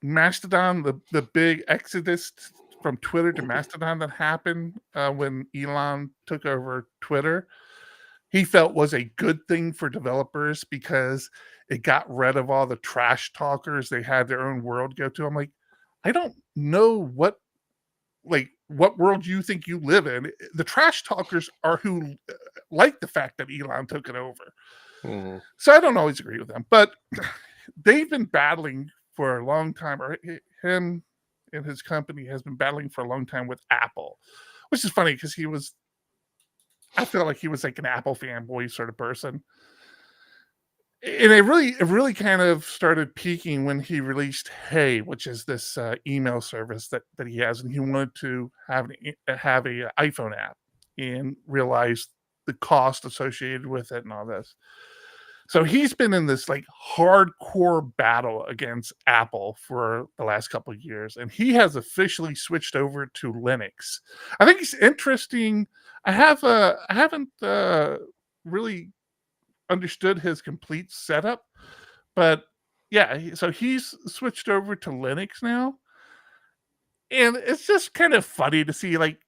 Mastodon, the big exodus from Twitter to Mastodon that happened when Elon took over Twitter, he felt was a good thing for developers because it got rid of all the trash talkers. They had their own world go to. I'm like, I don't know what world you think you live in. The trash talkers are who like the fact that Elon took it over. Mm. So I don't always agree with them, but they've been battling for a long time, or him and his company has been battling for a long time with Apple, which is funny because I feel like he was like an Apple fanboy sort of person. And it really kind of started peaking when he released Hey, which is this email service that he has, and he wanted to have a iPhone app and realized the cost associated with it and all this. So he's been in this like hardcore battle against Apple for the last couple of years, and he has officially switched over to Linux. I think it's interesting. I haven't really understood his complete setup, but yeah, so he's switched over to Linux now, and it's just kind of funny to see like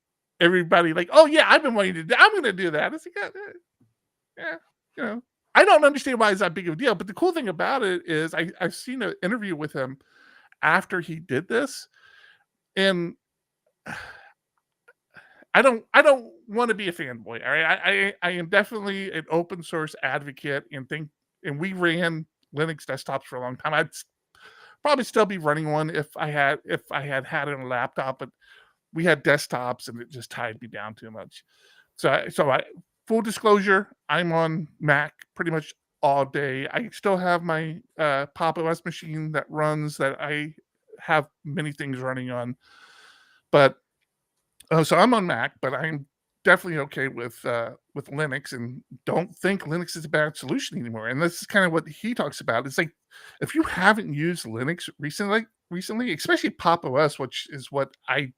everybody like, oh yeah, I'm going to do that. It's like, yeah, I don't understand why it's that big of a deal, but the cool thing about it is I've seen an interview with him after he did this, and I don't want to be a fanboy. All right, I am definitely an open source advocate and we ran Linux desktops for a long time. I'd probably still be running one if I had it on a laptop, but we had desktops and it just tied me down too much. So full disclosure, I'm on Mac pretty much all day. I still have my Pop! OS machine that I have many things running on, but so I'm on Mac, but I'm definitely okay with Linux, and don't think Linux is a bad solution anymore. And this is kind of what he talks about. It's like if you haven't used Linux recently, especially Pop! OS, which is what I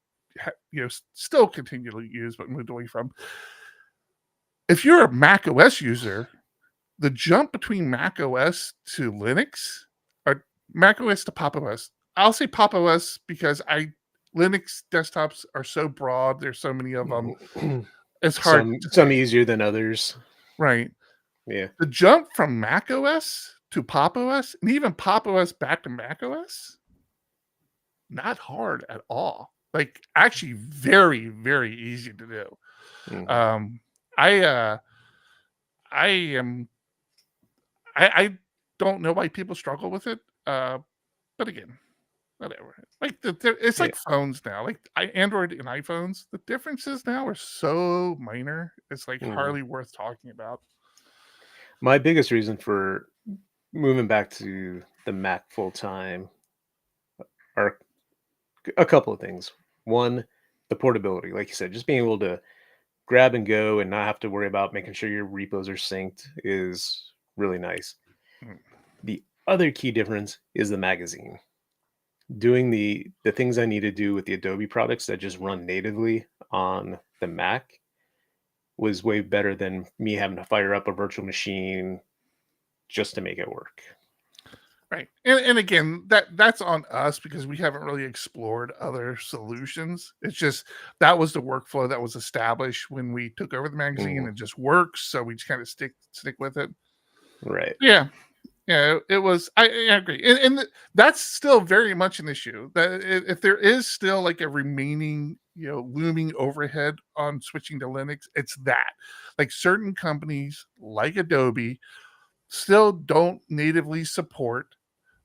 still continue to use but moved away from. If you're a Mac OS user, the jump between Mac OS to Linux or Mac OS to Pop! OS, I'll say Pop! OS because Linux desktops are so broad. There's so many of them. It's hard. Some easier than others. Right. Yeah. The jump from Mac OS to Pop! OS and even Pop! OS back to Mac OS, not hard at all. Like actually very, very easy to do. Mm-hmm. I don't know why people struggle with it. But again, whatever. Like it's like phones now. Like Android and iPhones, the differences now are so minor. It's like hardly worth talking about. My biggest reason for moving back to the Mac full time are a couple of things. One, the portability, like you said, just being able to grab and go and not have to worry about making sure your repos are synced is really nice. The other key difference is the magazine. Doing the things I need to do with the Adobe products that just run natively on the Mac was way better than me having to fire up a virtual machine just to make it work. Right. And again, that's on us because we haven't really explored other solutions. It's just that was the workflow that was established when we took over the magazine. It just works. So we just kind of stick with it. Right. Yeah. Yeah, it was. I agree, and that's still very much an issue. That if there is still like a remaining, looming overhead on switching to Linux, it's that. Like certain companies, like Adobe, still don't natively support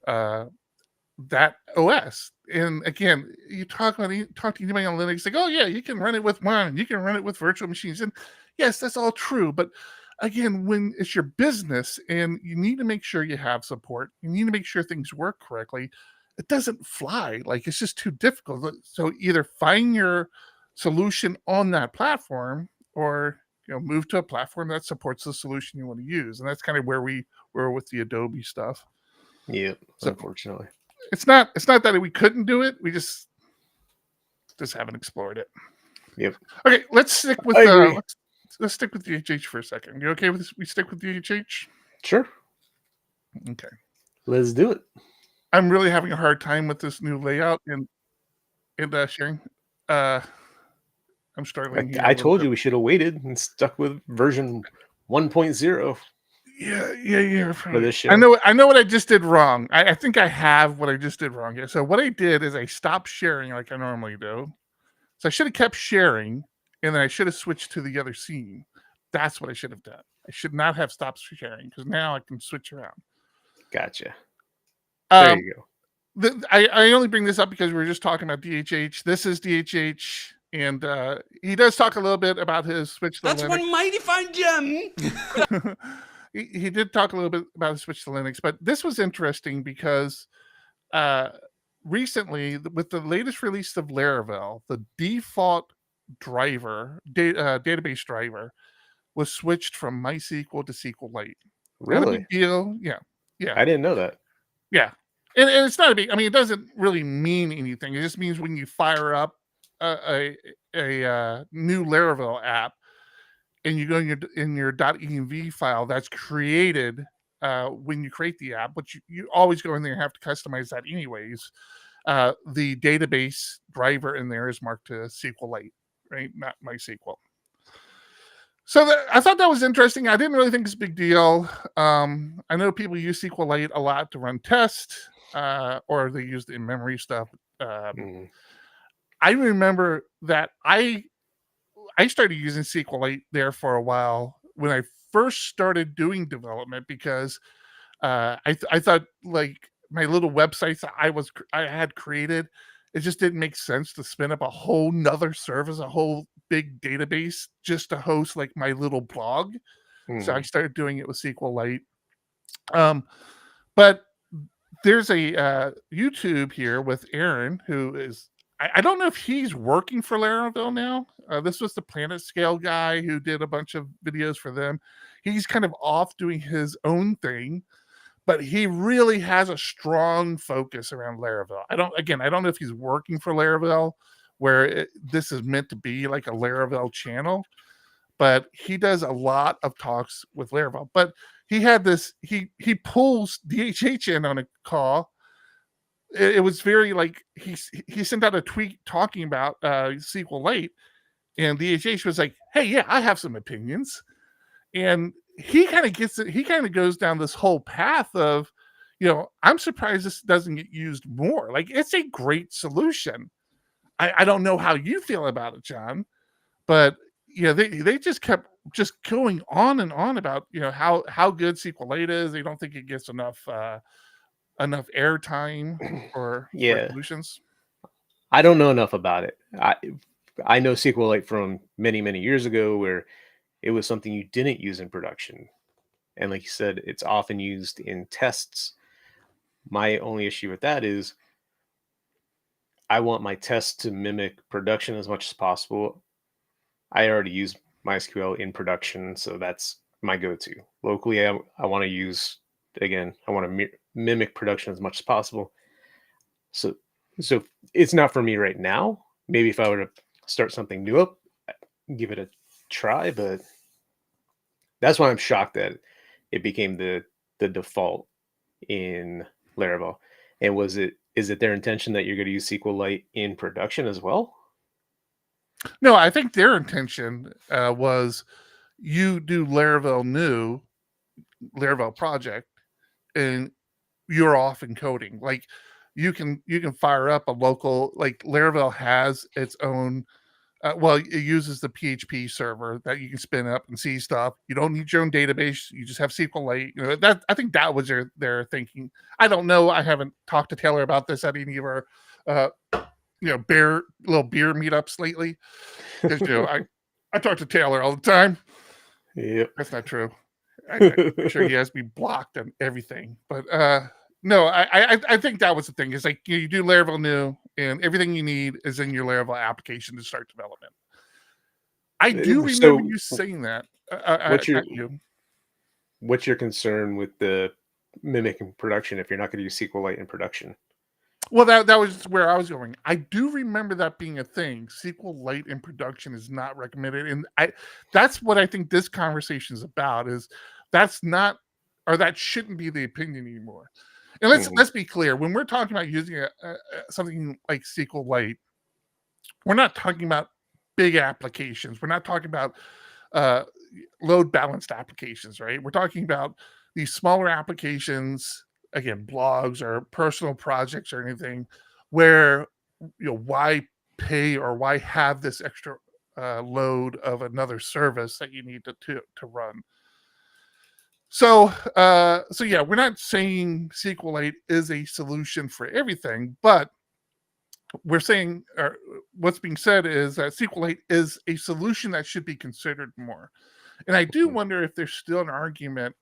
that OS. And again, you talk to anybody on Linux, like, oh yeah, you can run it with one, you can run it with virtual machines, and yes, that's all true, but again, when it's your business and you need to make sure you have support, you need to make sure things work correctly, it doesn't fly. Like it's just too difficult. So either find your solution on that platform or move to a platform that supports the solution you want to use. And that's kind of where we were with the Adobe stuff. Yeah, so unfortunately. It's not that we couldn't do it. We just haven't explored it. Yep. Okay, let's stick with let's stick with DHH for a second. You okay with this? We stick with DHH? Sure. Okay. Let's do it. I'm really having a hard time with this new layout and sharing. I'm struggling. I told you we should have waited and stuck with version 1.0. Yeah. For this show. I know what I just did wrong. I think I have what I just did wrong here. So what I did is I stopped sharing like I normally do. So I should have kept sharing. And then I should have switched to the other scene. That's what I should have done. I should not have stopped sharing because now I can switch around. Gotcha. There you go. I only bring this up because we were just talking about DHH. This is DHH, and he does talk a little bit about his switch to Linux. That's one mighty fine gem. He did talk a little bit about his switch to Linux, but this was interesting because recently, with the latest release of Laravel, the default driver database driver was switched from MySQL to SQLite. Really? Not a big deal. Yeah. I didn't know that. Yeah, and it's not a big. I mean, it doesn't really mean anything. It just means when you fire up a new Laravel app and you go in your .env file that's created when you create the app, which you always go in there and have to customize that anyways. The database driver in there is marked to SQLite. Right, not MySQL. So I thought that was interesting. I didn't really think it's a big deal. I know people use SQLite a lot to run tests, or they use the in-memory stuff. I remember that I I started using SQLite there for a while when I first started doing development because I thought like my little websites that I had created, it just didn't make sense to spin up a whole nother service, a whole big database just to host like my little blog. So I started doing it with SQLite. But there's a YouTube here with Aaron, who is I don't know if he's working for Laravel now. This was the Planet Scale guy who did a bunch of videos for them. He's kind of off doing his own thing, but he really has a strong focus around Laravel. I don't know if he's working for Laravel, where this is meant to be like a Laravel channel, but he does a lot of talks with Laravel. But he had this, he pulls DHH in on a call. It was very like he sent out a tweet talking about SQLite, and DHH was like, "Hey, yeah, I have some opinions," and he kind of gets it. He kind of goes down this whole path of, I'm surprised this doesn't get used more. Like, it's a great solution. I don't know how you feel about it, John, but they just kept just going on and on about how good SQLite is. They don't think it gets enough airtime for solutions. I don't know enough about it. I know SQLite from many, many years ago where it was something you didn't use in production. And like you said, it's often used in tests. My only issue with that is I want my tests to mimic production as much as possible. I already use MySQL in production, so that's my go-to. Locally, I want to use, again, I want to mimic production as much as possible. So it's not for me right now. Maybe if I were to start something new up, give it a try, but that's why I'm shocked that it became the default in Laravel. And is it their intention that you're going to use SQLite in production as well? No, I think their intention was you do Laravel project, and you're off encoding. Like you can fire up a local, like Laravel has its own. It uses the PHP server that you can spin up and see stuff. You don't need your own database. You just have SQLite. That I think that was their thinking. I don't know. I haven't talked to Taylor about this at any of our little beer meetups lately. Because I talk to Taylor all the time. Yep, that's not true. I'm sure he has me blocked on everything. But no, I think that was the thing. It's like you do Laravel new, and everything you need is in your Laravel application to start development. I do remember you saying that. What's your concern with the mimicking production if you're not going to use SQLite in production? Well, that was where I was going. I do remember that being a thing. SQLite in production is not recommended, and that's what I think this conversation is about. Is that's not, or that shouldn't be the opinion anymore. And let's be clear. When we're talking about using something like SQLite, we're not talking about big applications. We're not talking about load balanced applications, right? We're talking about these smaller applications, again, blogs or personal projects or anything, where why pay or why have this extra load of another service that you need to run. So yeah, we're not saying SQLite is a solution for everything, but we're saying, or what's being said is that SQLite is a solution that should be considered more. And I do wonder if there's still an argument,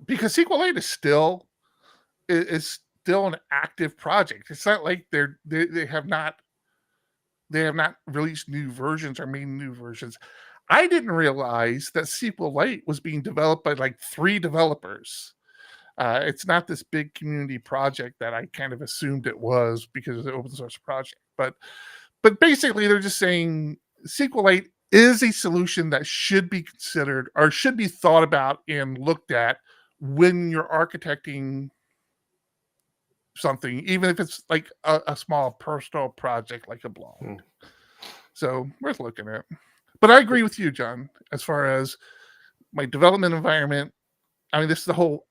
because SQLite is still an active project. It's not like they have not released new versions or made new versions. I didn't realize that SQLite was being developed by like 3 developers. It's not this big community project that I kind of assumed it was because it's an open source project. But basically, they're just saying SQLite is a solution that should be considered or should be thought about and looked at when you're architecting something, even if it's like a small personal project like a blog. So worth looking at. But I agree with you, John, as far as my development environment. I mean, this is the whole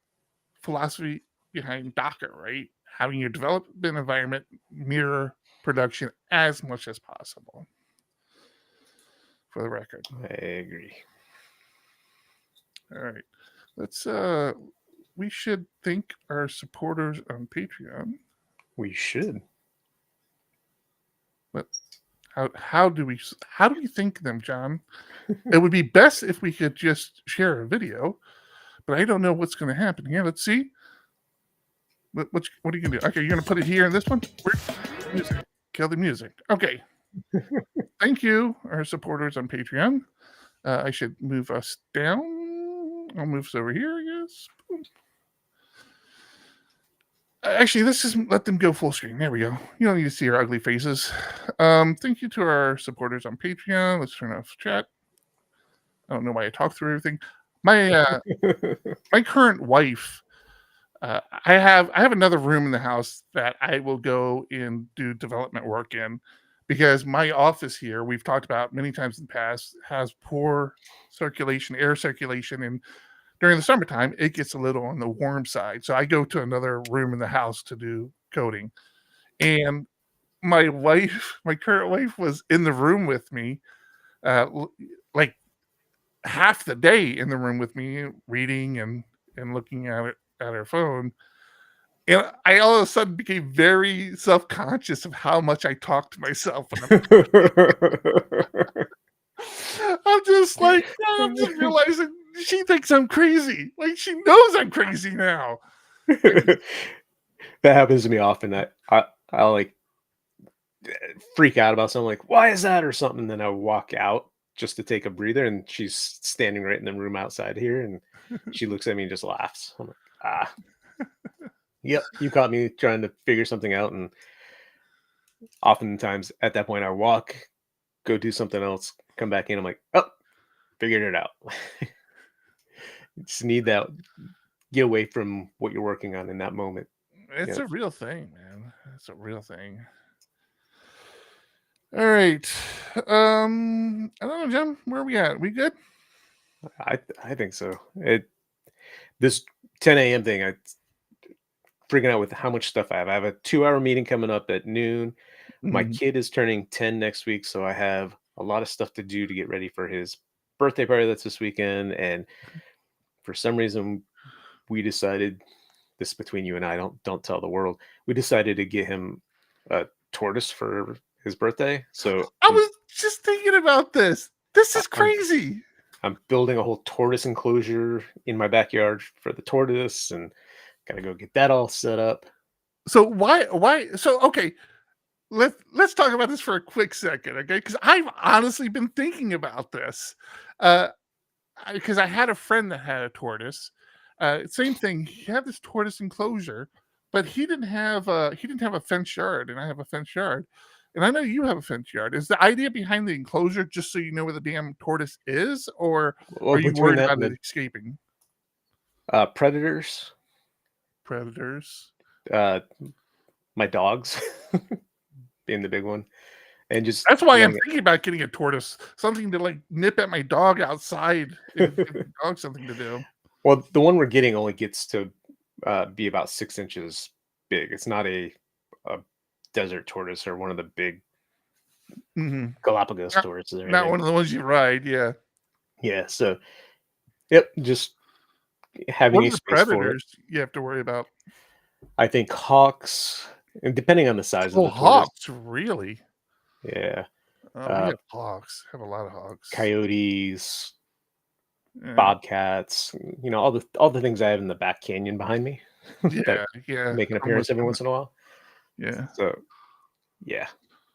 philosophy behind Docker, right? Having your development environment mirror production as much as possible. for the record. I agree. All right. Let's we should thank our supporters on Patreon. We should. But how do we thank them, John? It would be best if we could just share a video, but I don't know what's going to happen here. Let's see. What are you going to do? Okay, you're going to put it here in this one? Music. Kill the music. Okay. Thank you, our supporters on Patreon. I should move us down. I'll move us over here, I guess. Actually, let's just let them go full screen. There we go. You don't need to see our ugly faces. Thank you to our supporters on Patreon. Let's turn off chat. I don't know why I talk through everything. My my current wife, I have another room in the house that I will go and do development work in, because my office here, we've talked about many times in the past, has poor circulation, air circulation, and during the summertime, it gets a little on the warm side. So I go to another room in the house to do coding. And my current wife was in the room with me, like half the day in the room with me, reading and looking at her phone. And I all of a sudden became very self-conscious of how much I talk to myself. I'm just realizing she thinks I'm crazy. Like, she knows I'm crazy now. That happens to me often. I'll like freak out about something, like, why is that, or something. And then I walk out just to take a breather, and she's standing right in the room outside here, and she looks at me and just laughs. I'm like, yep, you caught me trying to figure something out. And oftentimes at that point, I walk, go do something else, come back in. I'm like, oh, figured it out. You just need that, get away from what you're working on in that moment. It's a real thing, man. It's a real thing. All right. I don't know, Jim. Where are we at? We good? I think so. This 10 a.m. thing, I freaking out with how much stuff I have. I have a 2-hour meeting coming up at noon. My kid is turning 10 next week, so I have a lot of stuff to do to get ready for his birthday party that's this weekend. And for some reason, we decided, this between you and I, don't tell the world, we decided to get him a tortoise for his birthday. So I was just thinking about this. This is crazy. I'm building a whole tortoise enclosure in my backyard for the tortoise, and gotta go get that all set up. So why? So, okay, let's talk about this for a quick second, okay? Because I've honestly been thinking about this. Because I had a friend that had a tortoise. Same thing. He had this tortoise enclosure, but he didn't have a fenced yard, and I have a fenced yard. And I know you have a fenced yard. Is the idea behind the enclosure just so you know where the damn tortoise is, or are you worried about it escaping? Predators. My dogs being the big one. And just that's why I'm thinking about getting a tortoise, something to like nip at my dog outside if the dog's something to do. Well, the one we're getting only gets to be about 6 inches big. It's not a desert tortoise or one of the big Galapagos tortoises. Not one of the ones you ride, yeah. Yeah, so yep, just having a space predators for it. You have to worry about. I think hawks, and depending on the size of the hawks, really? Yeah. We have hawks. Have a lot of hawks. Coyotes, bobcats, all the things I have in the back canyon behind me. Yeah. Make an appearance every once in a while. Yeah. So, yeah.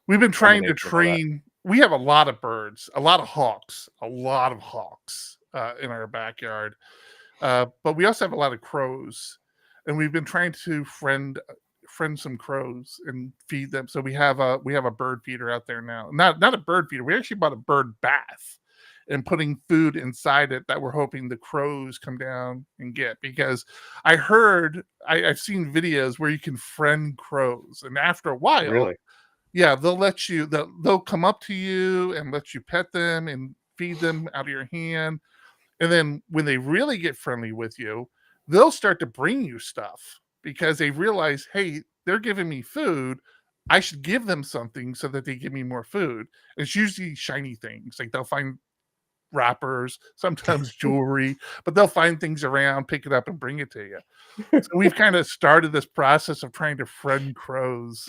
We've been trying to train. We have a lot of birds, a lot of hawks in our backyard. But we also have a lot of crows. And we've been trying to friend some crows and feed them. So we have a bird feeder out there now. Not a bird feeder. We actually bought a bird bath and putting food inside it that we're hoping the crows come down and get, because I've seen videos where you can friend crows, and after a while, really? Yeah, they'll come up to you and let you pet them and feed them out of your hand. And then when they really get friendly with you, they'll start to bring you stuff because they realize, hey, they're giving me food. I should give them something so that they give me more food. It's usually shiny things. Like they'll find wrappers, sometimes jewelry, but they'll find things around, pick it up, and bring it to you. So we've kind of started this process of trying to friend crows.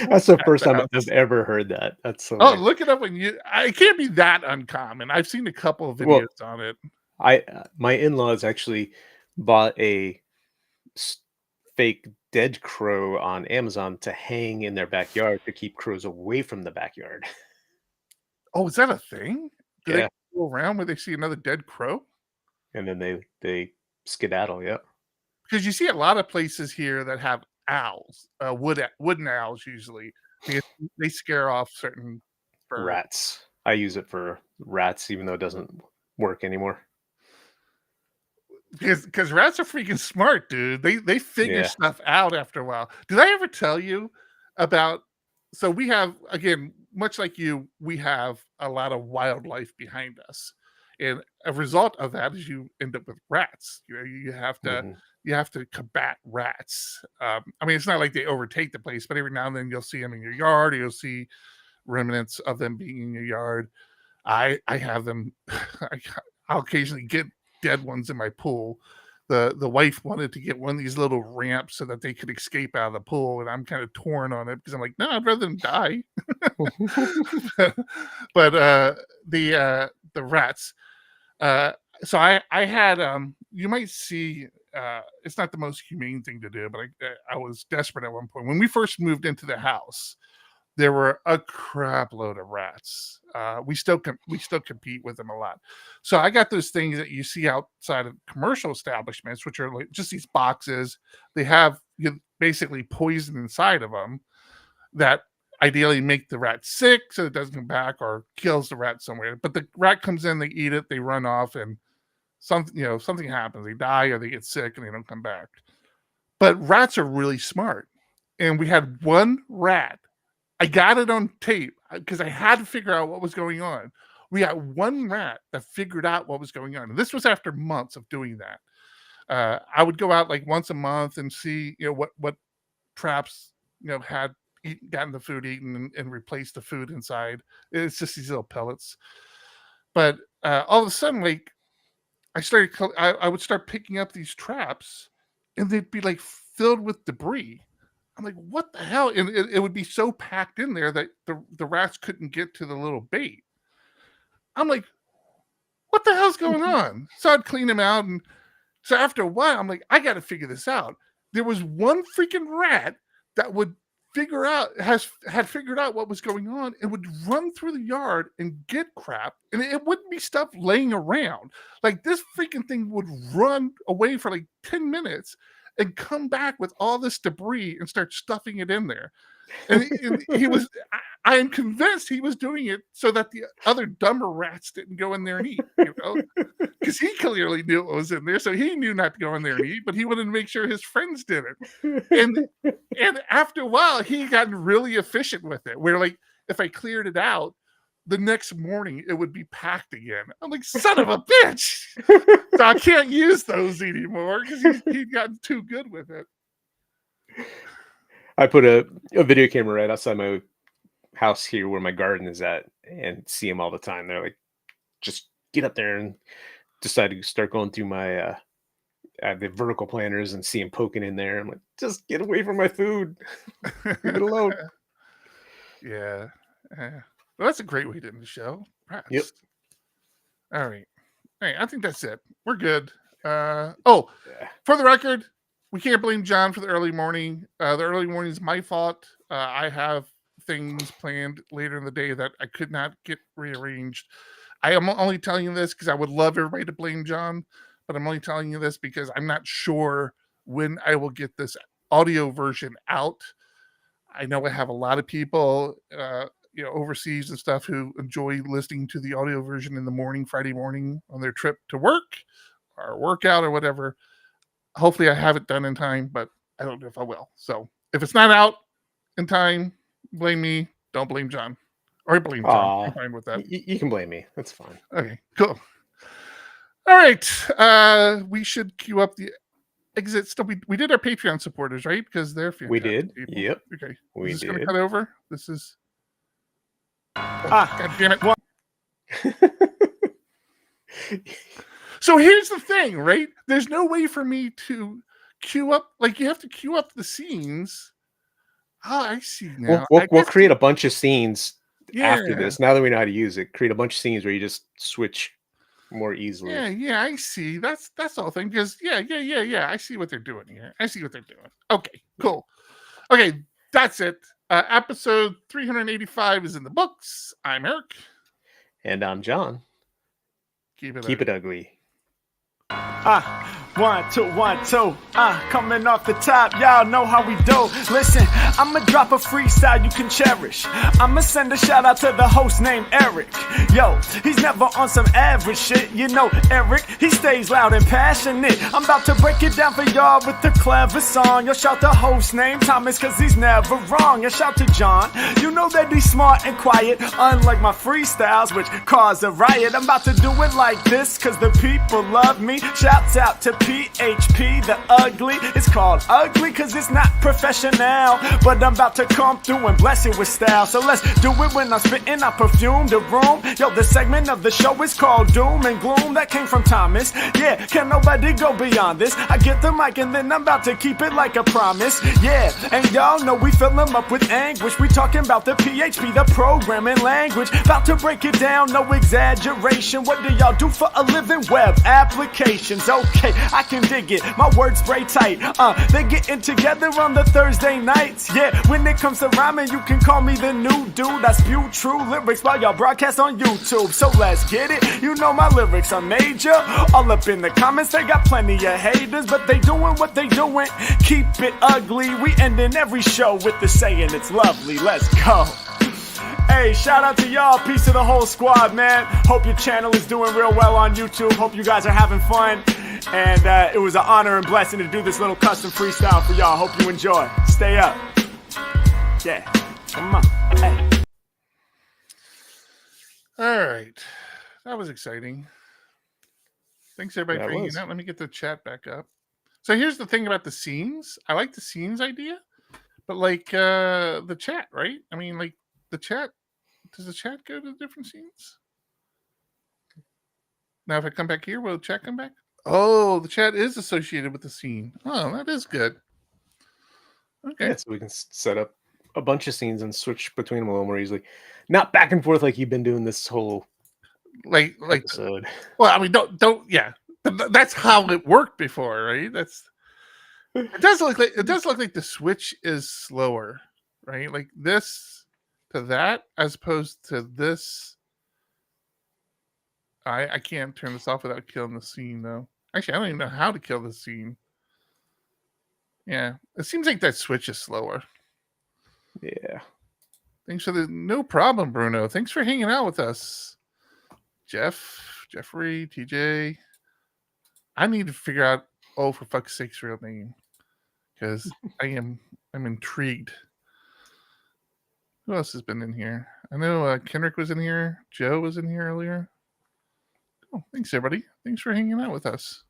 That's the first time I've ever heard that. That's so. Oh, look it up when you. It can't be that uncommon. I've seen a couple of videos on it. My in-laws actually bought a fake dead crow on Amazon to hang in their backyard to keep crows away from the backyard. Oh, is that a thing? Do Yeah. they go around where they see another dead crow? And then they skedaddle, yeah. Because you see a lot of places here that have owls, wooden owls usually. They scare off certain birds. Rats. I use it for rats, even though it doesn't work anymore. Because rats are freaking smart, dude. They figure stuff out after a while. Did I ever tell you about? So we have, again, much like you, we have a lot of wildlife behind us, and a result of that is you end up with rats. You know, you have to combat rats. I mean, it's not like they overtake the place, but every now and then you'll see them in your yard, or you'll see remnants of them being in your yard. I have them. I'll occasionally get dead ones in my pool. The wife wanted to get one of these little ramps so that they could escape out of the pool, and I'm kind of torn on it because I'm like, no, I'd rather them die. But the rats. So I had you might see it's not the most humane thing to do, but I was desperate at one point when we first moved into the house. There were a crap load of rats. We still compete with them a lot. So I got those things that you see outside of commercial establishments, which are like just these boxes. They have basically poison inside of them that ideally make the rat sick so it doesn't come back, or kills the rat somewhere. But the rat comes in, they eat it, they run off, and something happens. They die or they get sick and they don't come back. But rats are really smart. And we had one rat. I got it on tape because I had to figure out what was going on. We got one rat that figured out what was going on. And this was after months of doing that. I would go out like once a month and see, what traps, had gotten the food eaten and replaced the food inside. It's just these little pellets. But all of a sudden, like I would start picking up these traps, and they'd be like filled with debris. I'm like, what the hell? And it would be so packed in there that the rats couldn't get to the little bait. I'm like, what the hell's going on? So I'd clean them out. And so after a while, I'm like, I got to figure this out. There was one freaking rat that would had figured out what was going on and would run through the yard and get crap. And it wouldn't be stuff laying around. Like this freaking thing would run away for like 10 minutes and come back with all this debris and start stuffing it in there. And he was, I am convinced he was doing it so that the other dumber rats didn't go in there and eat, because he clearly knew what was in there. So he knew not to go in there and eat, but he wanted to make sure his friends did it. And after a while, he got really efficient with it, where like, if I cleared it out, the next morning it would be packed again. I'm like, son of a bitch. So I can't use those anymore because he'd gotten too good with it. I put a video camera right outside my house here where my garden is at, and see them all the time. They're like, just get up there, and decided to start going through my the vertical planters and see them poking in there. I'm like, just get away from my food. Leave it alone. Yeah. Well, that's a great way to end the show. Rats. Yep. All right. I think that's it. We're good. For the record, we can't blame John for the early morning. The early morning is my fault. I have things planned later in the day that I could not get rearranged. I am only telling you this because I would love everybody to blame John, but I'm only telling you this because I'm not sure when I will get this audio version out. I know I have a lot of people overseas and stuff who enjoy listening to the audio version in the morning, Friday morning, on their trip to work or workout or whatever. Hopefully I have it done in time, but I don't know if I will. So if it's not out in time, blame me. Don't blame John. Or blame John. I'm fine with that. You can blame me. That's fine. Okay, cool. All right. We should queue up the exit stuff. We did our Patreon supporters, right? Because they're fantastic We did. people. Yep. Okay. We Is this going to did. cut over? This is. God damn it. So here's the thing, right? There's no way for me to queue up. Like, you have to queue up the scenes. Oh, I see now. We'll create a bunch of scenes after this. Now that we know how to use it, create a bunch of scenes where you just switch more easily. Yeah, I see. That's the whole thing. Because yeah. I see what they're doing here. Okay, cool. Okay, that's it. Episode 385 is in the books. I'm Eric. And I'm John. Keep it ugly. 1, 2, 1, 2. Coming off the top, y'all know how we do. Listen, I'ma drop a freestyle you can cherish. I'ma send a shout out to the host named Eric. Yo, he's never on some average shit. You know, Eric, he stays loud and passionate. I'm about to break it down for y'all with the clever song. Yo, shout the host named Thomas, cause he's never wrong. Yo, shout to John. You know that he's smart and quiet, unlike my freestyles, which cause a riot. I'm about to do it like this, cause the people love me. Shouts out to PHP, the ugly. It's called ugly cause it's not professional, but I'm about to come through and bless it with style. So let's do it when I'm spitting, I perfume the room. Yo, the segment of the show is called Doom and Gloom. That came from Thomas. Yeah, can nobody go beyond this? I get the mic and then I'm about to keep it like a promise. Yeah, and y'all know we fill them up with anguish. We talking about the PHP, the programming language. About to break it down, no exaggeration. What do y'all do for a living? Web applications. Okay, I can dig it. My words spray tight. They getting together on the Thursday nights. Yeah, when it comes to rhyming, you can call me the new dude. I spew true lyrics while y'all broadcast on YouTube. So let's get it. You know my lyrics are major. All up in the comments, they got plenty of haters, but they doing what they doing. Keep it ugly. We ending every show with the saying it's lovely. Let's go. Hey, shout out to y'all. Peace to the whole squad, man. Hope your channel is doing real well on YouTube. Hope you guys are having fun. And it was an honor and blessing to do this little custom freestyle for y'all. Hope you enjoy. Stay up. Yeah. Come on. Hey. All right. That was exciting. Thanks, everybody, for hanging out. Let me get the chat back up. So here's the thing about the scenes. I like the scenes idea, but like the chat, right? I mean, like the chat. Does the chat go to different scenes? Now, if I come back here, will the chat come back? Oh, the chat is associated with the scene. Oh, that is good. Okay. Yeah, so we can set up a bunch of scenes and switch between them a little more easily. Not back and forth like you've been doing this whole episode. Well, I mean, don't. Yeah, that's how it worked before, right? It does look like the switch is slower, right? Like this to that, as opposed to this. I can't turn this off without killing the scene, though. Actually, I don't even know how to kill the scene. Yeah, it seems like that switch is slower. Yeah. Thanks for no problem, Bruno. Thanks for hanging out with us. Jeffrey, TJ. I need to figure out, for fuck's sake's real name. Because I'm intrigued. Who else has been in here? I know Kenrick was in here. Joe was in here earlier. Oh, thanks, everybody. Thanks for hanging out with us.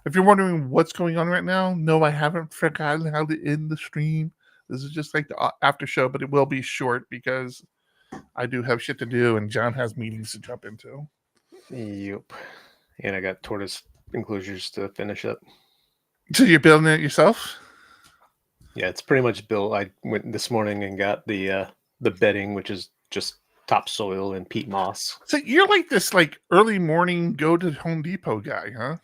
If you're wondering what's going on right now, no, I haven't forgotten how to end the stream. This is just like the after show, but it will be short because I do have shit to do and John has meetings to jump into. Yep. And I got tortoise enclosures to finish up. So you're building it yourself? Yeah, it's pretty much built. I went this morning and got the bedding, which is just topsoil and peat moss. So you're like this early morning go to Home Depot guy, huh?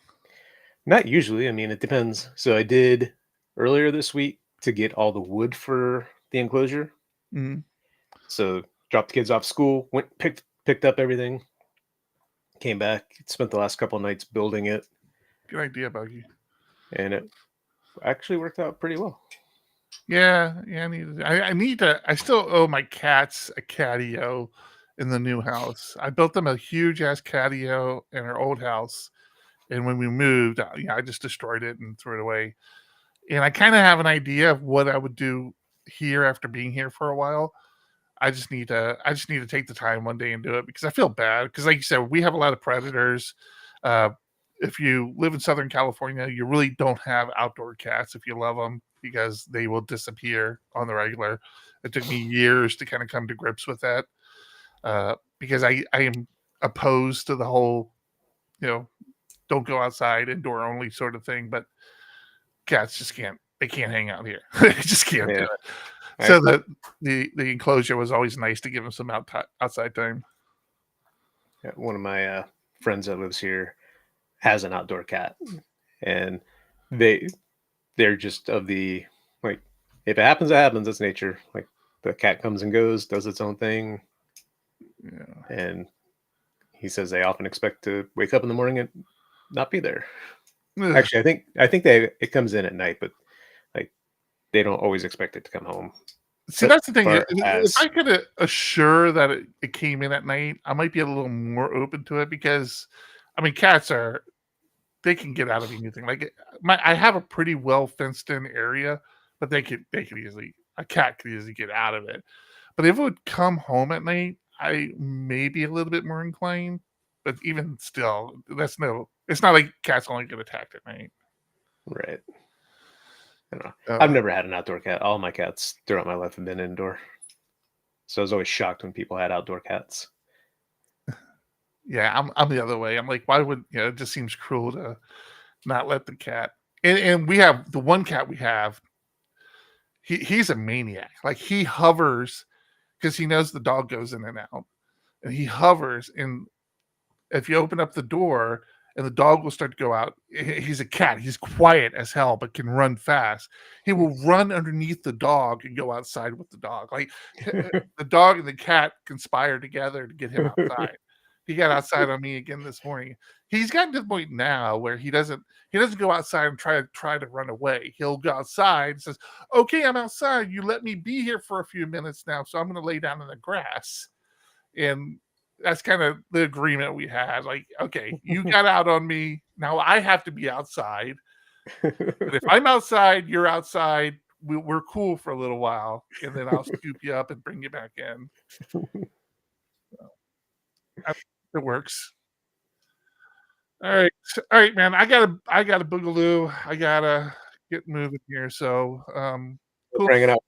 Not usually. I mean, it depends. So I did earlier this week to get all the wood for the enclosure. Mm-hmm. So dropped the kids off school, went picked up everything, came back, spent the last couple of nights building it. Good idea, Buggy. And it actually worked out pretty well. Yeah. I need to. I still owe my cats a catio in the new house. I built them a huge ass catio in our old house, and when we moved, I just destroyed it and threw it away. And I kind of have an idea of what I would do here after being here for a while. I just need to take the time one day and do it because I feel bad. Because like you said, we have a lot of predators. if you live in Southern California, you really don't have outdoor cats if you love them because they will disappear on the regular. It took me years to kind of come to grips with that because I am opposed to the whole, don't go outside, indoor only sort of thing. But cats just can't. They can't hang out here. They just can't do it. So the enclosure was always nice to give them some outside time. One of my friends that lives here has an outdoor cat, and they're just of the like, if it happens, it happens. It's nature. Like the cat comes and goes, does its own thing. Yeah. And he says they often expect to wake up in the morning and not be there. Ugh. Actually, I think it comes in at night, but like they don't always expect it to come home. See, that's the thing. But If I could assure that it came in at night, I might be a little more open to it because, I mean, cats they can get out of anything. Like I have a pretty well fenced in area, but a cat could easily get out of it. But if it would come home at night, I may be a little bit more inclined. But even still, it's not like cats only get attacked at night. Right. I don't know. I've never had an outdoor cat. All my cats throughout my life have been indoor. So I was always shocked when people had outdoor cats. Yeah, I'm the other way. I'm like, why would it just seems cruel to not let the cat. And we have the one cat we have. He's a maniac. Like he hovers because he knows the dog goes in and out, and he hovers. And if you open up the door and the dog will start to go out, he's a cat. He's quiet as hell, but can run fast. He will run underneath the dog and go outside with the dog. Like the dog and the cat conspire together to get him outside. He got outside on me again this morning. He's gotten to the point now where he doesn't go outside and try to run away. He'll go outside and says, "Okay, I'm outside. You let me be here for a few minutes now, so I'm going to lay down in the grass." And that's kind of the agreement we had. Like, okay, you got out on me. Now I have to be outside. But if I'm outside, you're outside. We're cool for a little while, and then I'll scoop you up and bring you back in. It works. All right, man. I gotta boogaloo. I gotta get moving here. So, Cool. Hanging out.